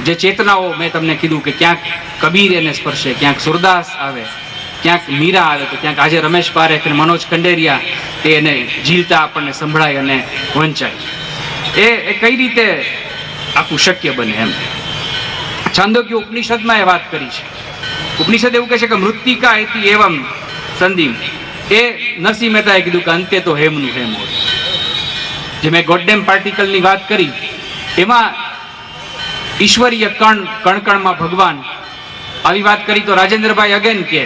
A: જે ચેતનાઓ મેં તમને કીધું કે ક્યાંક કબીર એને સ્પર્શે, ક્યાંક સુરદાસ આવે, ક્યાંક મીરા આવે, તો ક્યાંક આજે રમેશ પારેખ અને મનોજ કંડેરિયા એને ઝીલતા આપણને સંભળાય અને વંચાય. એ કઈ રીતે આખું શક્ય બને એમ. છાંદોગ્ય ઉપનિષદમાં એ વાત કરી છે. ઉપનિષદ એવું કહે છે કે મૃત્તિકા એથી એવમ સંદીપ. એ નરસિંહ મહેતાએ કીધું કે અંતે તો હેમનું હેમ હોય. જે મેં ગોડેમ પાર્ટિકલની વાત કરી, એમાં ઈશ્વરીય કણકણમાં ભગવાન. આવી વાત કરી તો રાજેન્દ્રભાઈ અગેન કે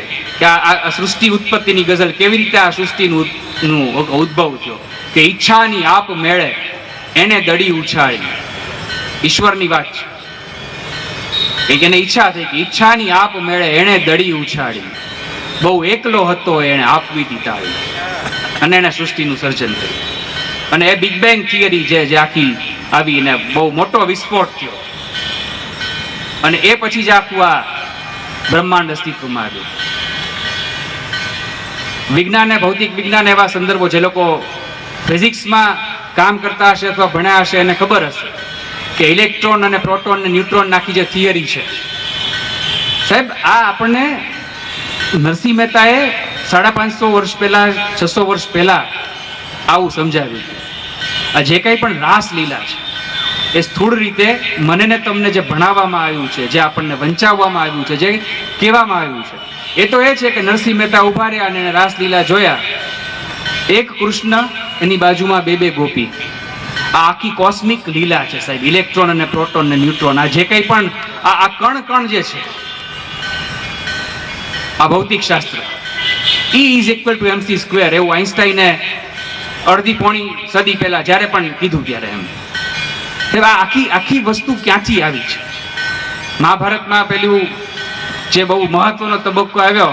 A: આ સૃષ્ટિ ઉત્પત્તિની ગઝલ કેવી રીતે આ સૃષ્ટિનું ઉદ્ભવ થયો, કે ઈચ્છાની આપ મેળે એને દડી ઉછાળી. ઈશ્વરની વાત છે કે એને ઈચ્છા થઈ કે ઈચ્છાની આપ મેળે એને દડી ઉછાળી. બહુ એકલો હતો એને આપવી દીતાળી, અને એને સૃષ્ટિનું સર્જન કર્યું. અને એ બિગ બેંગ થિયરી જે આખી આવી ને બહુ મોટો વિસ્ફોટ થયો, અને એ પછી જ આખું આ બ્રહ્માંડ અસ્તિત્વમાં આવ્યું. વિજ્ઞાન અને ભૌતિક વિજ્ઞાન એવા સંદર્ભો, જે લોકો ફિઝિક્સમાં કામ કરતા હશે અથવા ભણ્યા હશે એને ખબર હશે કે ઇલેક્ટ્રોન અને પ્રોટોન અને ન્યુટ્રોન નાખી જે થિયરી છે સાહેબ, આ આપણને નરસિંહ મહેતાએ 550 વર્ષ પહેલા, 600 વર્ષ પહેલા આવું સમજાવ્યું. આ જે કંઈ પણ રાસલીલા છે એ સ્થૂળ રીતે મને ને તમને જે ભણાવવામાં આવ્યું છે, જે આપણને વંચાવવામાં આવ્યું છે, જે કહેવામાં આવ્યું છે, એ તો એ છે કે નરસિંહ મહેતા ઉભા રહ્યા અને રાસલીલા જોયા. એક કૃષ્ણ, એની બાજુમાં બે ગોપી. આ આખી કોસ્મિક લીલા છે સાહેબ. ઇલેક્ટ્રોન અને પ્રોટોન અને ન્યુટ્રોન, આ જે કંઈ પણ આ કણ જે છે, આ ભૌતિક શાસ્ત્ર, E is equal to mc square, એવું આઈન્સ્ટાઈને અડધી પોણી સદી પહેલા જ્યારે પણ કીધું ત્યારે એમ. આખી વસ્તુ ક્યાંથી આવી છે? મહાભારતમાં પેલું જે બહુ મહત્વનો તબક્કો આવ્યો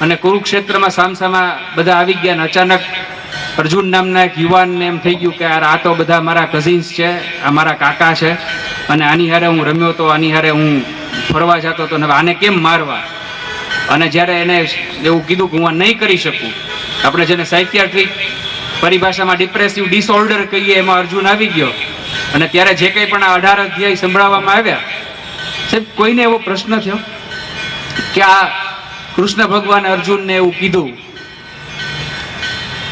A: અને કુરુક્ષેત્રમાં સામસામા બધા આવી ગયા, અને અચાનક અર્જુન નામના એક યુવાનને એમ થઈ ગયું કે યાર આ તો બધા મારા કઝિન્સ છે, આ મારા કાકા છે, અને આની હારે હું રમ્યો તો, આની હારે હું ફરવા જતો હતો, હવે આને કેમ મારવા? અને જ્યારે એને એવું કીધું કે હું આ નહીં કરી શકું, આપણે જેને સાયકિયાટ્રિક પરિભાષામાં ડિપ્રેસિવ ડિસઓર્ડર કહીએ, એમાં અર્જુન આવી ગયો. અને ત્યારે જે કંઈ પણ આ 18 અધ્યાય સંભળાવવામાં આવ્યા સાહેબ, કોઈને એવો પ્રશ્ન થયો કે આ કૃષ્ણ ભગવાન અર્જુનને એવું કીધું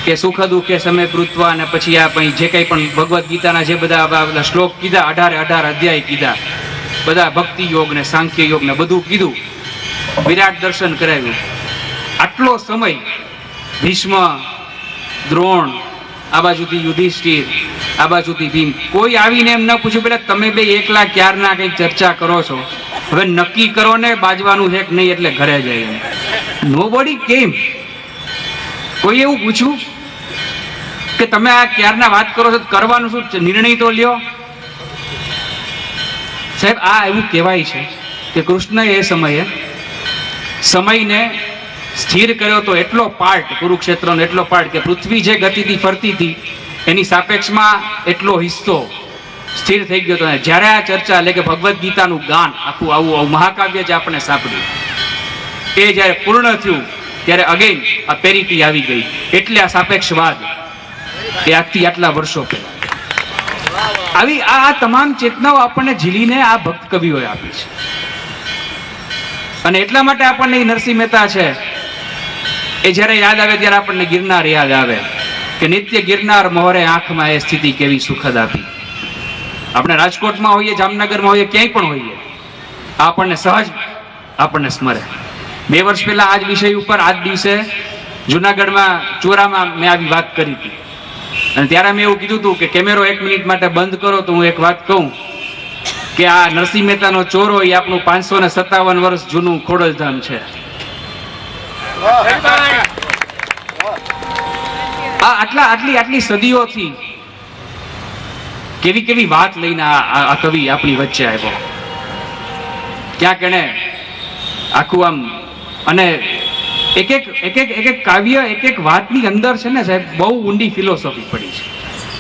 A: કે સુખ દુઃખે સમય કૃત્વા, અને પછી આ જે કંઈ પણ ભગવદ્ ગીતાના જે બધા શ્લોક કીધા, 18 અધ્યાય કીધા, બધા ભક્તિ યોગ ને સાંખ્ય યોગ ને બધું કીધું, વિરાટ દર્શન કરાવ્યું. આટલો સમય ભીષ્મ, દ્રોણ, આ બાજુથી યુધિષ્ઠિર, આ બાજુથી ભીમ, કોઈ આવીને એમ ન પૂછ્યું પેલા તમે બે એકલા ક્યારના કંઈક ચર્ચા કરો છો, હવે નક્કી કરો ને બાજવાનું છે કે નહીં, એટલે ઘરે જઈએ. નોબડી કેમ. કોઈ એવું પૂછ્યું કે તમે આ ક્યારના વાત કરો છો, કરવાનું શું, નિર્ણય તો લ્યો સાહેબ. આ એવું કહેવાય છે કે કૃષ્ણએ એ સમયને સ્થિર કર્યો તો એટલો પાર્ટ, કુરુક્ષેત્રનો એટલો પાર્ટ, કે પૃથ્વી જે ગતિથી ફરતી હતી એની સાપેક્ષમાં એટલો હિસ્સો સ્થિર થઈ ગયો હતો. જ્યારે આ ચર્ચા એટલે કે ભગવદ્ ગીતાનું ગાન આખું આવું મહાકાવ્ય જે આપણે સાંભળ્યું એ જ્યારે પૂર્ણ થયું ત્યારે અગેન આ પેરિટી આવી ગઈ. એટલે આ સાપેક્ષવાદ એ આજથી આટલા વર્ષો પહેલા આવી આ તમામ ચેતનાઓ આપણને ઝીલીને આ ભક્ત કવિઓએ આપી છે. અને એટલા માટે આપણને નરસિંહ મહેતા છે એ જ્યારે યાદ આવે ત્યારે આપણને ગિરનાર યાદ આવે કે નિત્ય ગિરનાર મોહરે આંખમાં એ સ્થિતિ કેવી સુખદ આપી. આપણે રાજકોટમાં હોઈએ, જામનગરમાં હોઈએ, ક્યાંય પણ હોઈએ, આપણને સહજ આપણને સ્મરે. 2 વર્ષ પહેલા આ જ વિષય ઉપર આ જ દિવસે જુનાગઢમાં ચોરામાં મેં આવી વાત કરી હતી. અને ત્યારે મેં એવું કીધું હતું કે કેમેરો 1 મિનિટ માટે બંધ કરો તો હું એક વાત કહું કે આ નરસિંહ મહેતાનો ચોરો એ આપણું 557 વર્ષ જૂનું ખોડલધામ છે. આટલી સદીઓથી કેવી કેવી વાત લઈને આ કવિ આપણી વચ્ચે આવ્યો. ક્યાંક એને આખું આમ અને એક એક કાવ્ય એક વાતની અંદર છે ને સાહેબ બહુ ઊંડી ફિલોસોફી પડી છે.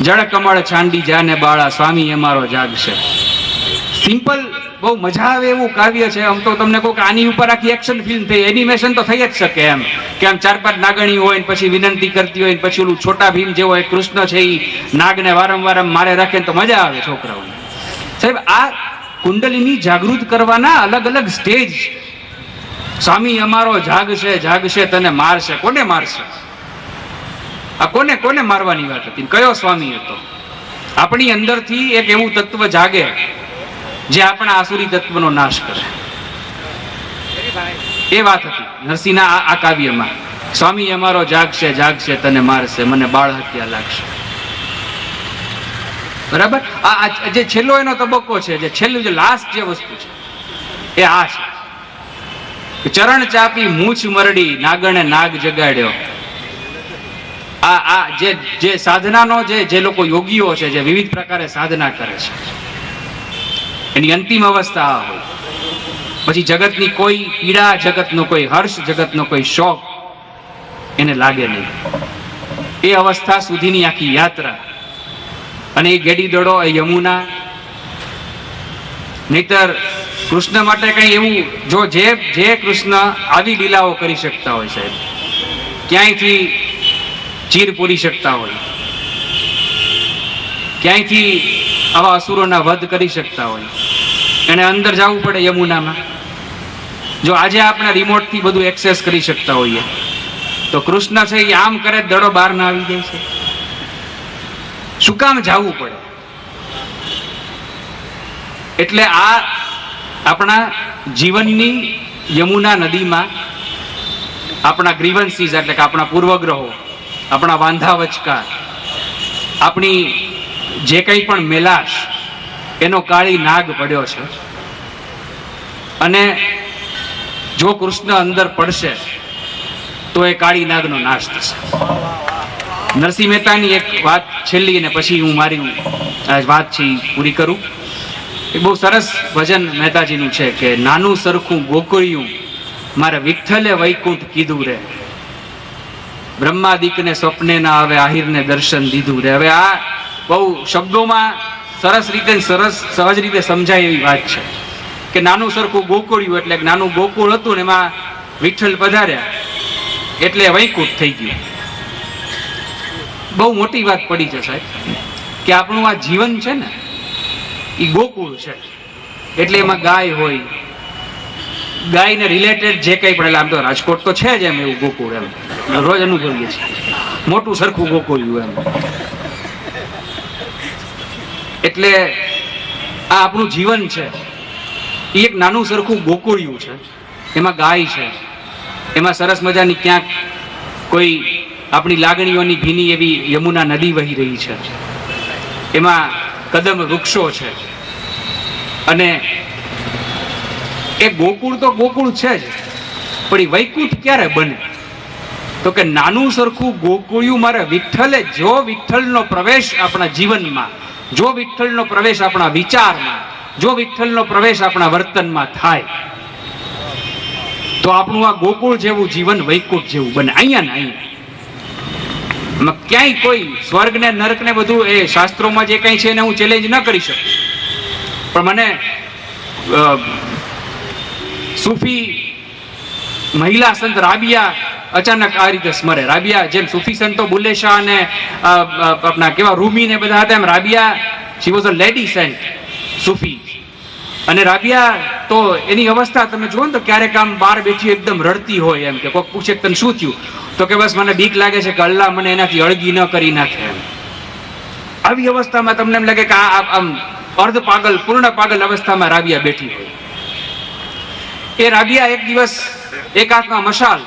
A: જળ કમળ છાંડી જાને બાળા સ્વામી અમારો જાગશે. સિમ્પલ બહુ મજા આવે એવું કાવ્ય છે. આમ તો તમને કહું કે આની ઉપર આખી એક્શન ફિલ્મ થઈ, એનિમેશન તો થઈ જ શકે એમ કે આમ 4-5 નાગણી હોય ને પછી વિનંતી કરતી હોય ને પછી ઓલું છોટા ભીમ જેવો એક કૃષ્ણ છે એ નાગને વારંવાર મારે રાખે તો મજા આવે છોકરાઓને. સાહેબ આ કુંડલીની જાગૃત કરવાના અલગ અલગ સ્ટેજ. સ્વામી અમારો જાગશે તને મારશે. કોને મારશે? આ કોને મારવાની વાત હતી? કયો સ્વામી હતો? આપણી અંદરથી એક એવું તત્વ જાગે જે આપણા આસુરી તત્વનો નાશ કરે. એ વાત હતી નરસિંહના આ કાવ્યમાં. સ્વામી અમારો જાગશે તને મારશે, મને બાળ હત્યા લાગશે. બરાબર. આ જે છેલ્લો એનો તબક્કો છે, જે છેલ્લું જે લાસ્ટ જે વસ્તુ છે એ આ છે. ચરણ ચાપી મૂછ મરડી નાગણે નાગ જગાડ્યો. આ જે સાધનાનો જે લોકો યોગીઓ છે જે વિવિધ પ્રકારે સાધના કરે છે એની અંતિમ અવસ્થા આ હોય. પછી જગતની કોઈ પીડા, જગતનો કોઈ હર્ષ, જગતનો કોઈ શોખ એને લાગે નહીં. એ અવસ્થા સુધીની આખી યાત્રા. અને એ ગેડી દડો, એ યમુના. નહીતર કૃષ્ણ માટે કઈ એવું જો જે કૃષ્ણ આવી લીલાઓ કરી શકતા હોય સાહેબ, ક્યાંયથી ચીર પૂરી શકતા હોય, ક્યાંયથી આવા અસુરોના વધ કરી શકતા હોય, એને અંદર જવું પડે યમુનામાં. જો આજે આપણે રિમોટથી બધું એક્સેસ કરી શકતા હોઈએ તો કૃષ્ણ છે એ આમ કરે દડો બહાર ના આવી જાય છે. શું કામ જવું પડે? એટલે આ આપણા જીવનની યમુના નદીમાં આપણા ગ્રીવન્સીસ એટલે કે આપણા પૂર્વગ્રહો, આપણા વાંધા વચકાર, આપણી જે કંઈ પણ મેલાશ એનો કાળી નાગ પડ્યો છે. અને જો કૃષ્ણ અંદર પડશે તો એ કાળી નાગનો નાશ થશે. નરસિંહ મહેતાની એક વાત છેલ્લી ને પછી હું મારી વાત છે પૂરી કરું. એ બહુ સરસ ભજન મહેતાજીનું છે કે નાનું સરખું ગોકળિયું મારે વિઠ્ઠલે વૈકુંઠ કીધું રે, બ્રહ્માદિકને સ્વપ્ને ના આવે આહિરને દર્શન દીધું રે. હવે આ બહુ શબ્દોમાં સરસ રીતે સહજ રીતે સમજાય એવી વાત છે કે નાનું સરખું ગોકળિયું એટલે નાનું ગોકુળ હતું ને એમાં વિઠ્ઠલ પધાર્યા એટલે વૈકુંઠ થઈ ગયું. બહુ મોટી વાત પડી છે સાહેબ કે આપણું આ જીવન છે ને એ ગોકુળ છે. એટલે એમાં ગાય હોય, ગાયને રિલેટેડ જે કંઈ પણ, એટલે આમ તો રાજકોટ તો છે જ એમ એવું ગોકુળ, એમ રોજ અનુભવીએ છીએ મોટું સરખું ગોકુળ્યું એમ. એટલે આ આપણું જીવન છે એ એક નાનું સરખું ગોકુળિયું છે. એમાં ગાય છે, એમાં સરસ મજાની ક્યાંક કોઈ આપણી લાગણીઓની ભીની એવી યમુના નદી વહી રહી છે, એમાં કદમ વૃક્ષો છે. અને એ ગોકુળ તો ગોકુળ છે જ, પણ એ વૈકુંઠ ક્યારે બને? તો કે નાનું સરખું ગોકુળિયું મારે વિઠ્ઠલે, જો વિઠ્ઠલનો પ્રવેશ આપણા જીવનમાં, જો વિઠ્ઠલનો પ્રવેશ આપણા વિચારમાં, જો વિઠ્ઠલનો પ્રવેશ આપણા વર્તનમાં થાય તો આપણું આ ગોકુળ જેવું જીવન વૈકુંઠ જેવું બને. અહીંયા ને અહીંયા એમાં ક્યાંય કોઈ સ્વર્ગ ને નરક ને બધું એ શાસ્ત્રોમાં જે કંઈ છે એને હું ચેલેન્જ ન કરી શકું, પણ મને સૂફી મહિલા સંત રાબિયા અચાનક આ રીતે સ્મરે. રાબિયા જેમ સૂફી સંતો બુલ્લે શાહ અને આપણા કેવા રૂમી ને બધા હતા, એમ Rabia she was a lady saint સૂફી. અને રાબિયા તો એની અવસ્થા તમે જુઓ ને તો ક્યારેક આમ બહાર બેઠી એકદમ રડતી હોય, એમ કે કોઈક પૂછે તને શું થયું, તો કે બસ મને બીક લાગે છે કે અલ્લાહ મને એનાથી અળગી ન કરી નાખે. એમ આવી અવસ્થામાં તમને એમ લાગે કે આમ અર્ધ પાગલ પૂર્ણ પાગલ અવસ્થામાં રાબિયા બેઠી હોય. એ રાબિયા એક દિવસ એક હાથમાં મશાલ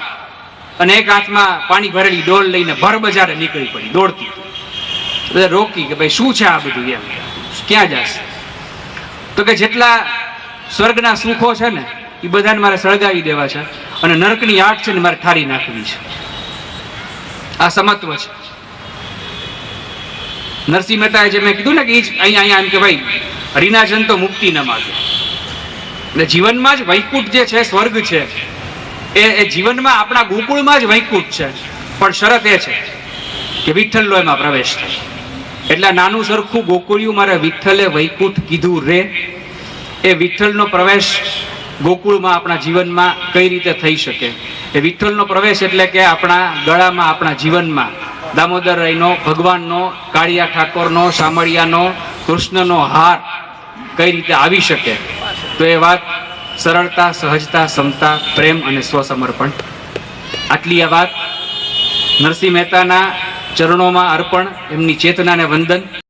A: અને એક હાથમાં પાણી ભરેલી ડોલ લઈને ભર બજારે નીકળી પડી, દોડતી. રોકી કે ભાઈ શું છે આ બધું, એમ ક્યાં જશે? તો કે જેટલા સ્વર્ગના સુખો છે ને એ બધાને મારે સળગાવી દેવા છે અને નરકની આગ છે ને મારે ઠારી નાખવી છે. આ સમત્વ છે. નરસિંહ મહેતાએ જે મેં કીધું ને કે અહીંયા એમ કે ભાઈ હરિનાજન તો મુક્તિ ન માગે, એટલે જીવનમાં જ વૈકુંઠ જે છે, સ્વર્ગ છે, એ જીવનમાં આપણા ગોકુળમાં જ વૈકુંઠ છે, પણ શરત એ છે કે વિઠ્ઠલનો એમાં પ્રવેશ થાય. એટલે નાનું સરખું ગોકુળિયું મારે વિઠ્ઠલે વૈકુંઠ કીધું રે. એ વિઠ્ઠલનો પ્રવેશ ગોકુળમાં આપણા જીવનમાં કઈ રીતે થઈ શકે? એ વિઠ્ઠલનો પ્રવેશ એટલે કે આપણા ગળામાં, આપણા જીવનમાં દામોદર રઈનો, ભગવાનનો, કાળિયા ઠાકોરનો, શામળિયાનો, કૃષ્ણનો હાર કઈ રીતે આવી શકે? તો એ વાત સરળતા, સહજતા, સમતા, પ્રેમ અને સ્વસમર્પણ. આટલી આ વાત નરસિંહ મહેતાના ચરણોમાં અર્પણ, એમની ચેતનાને વંદન.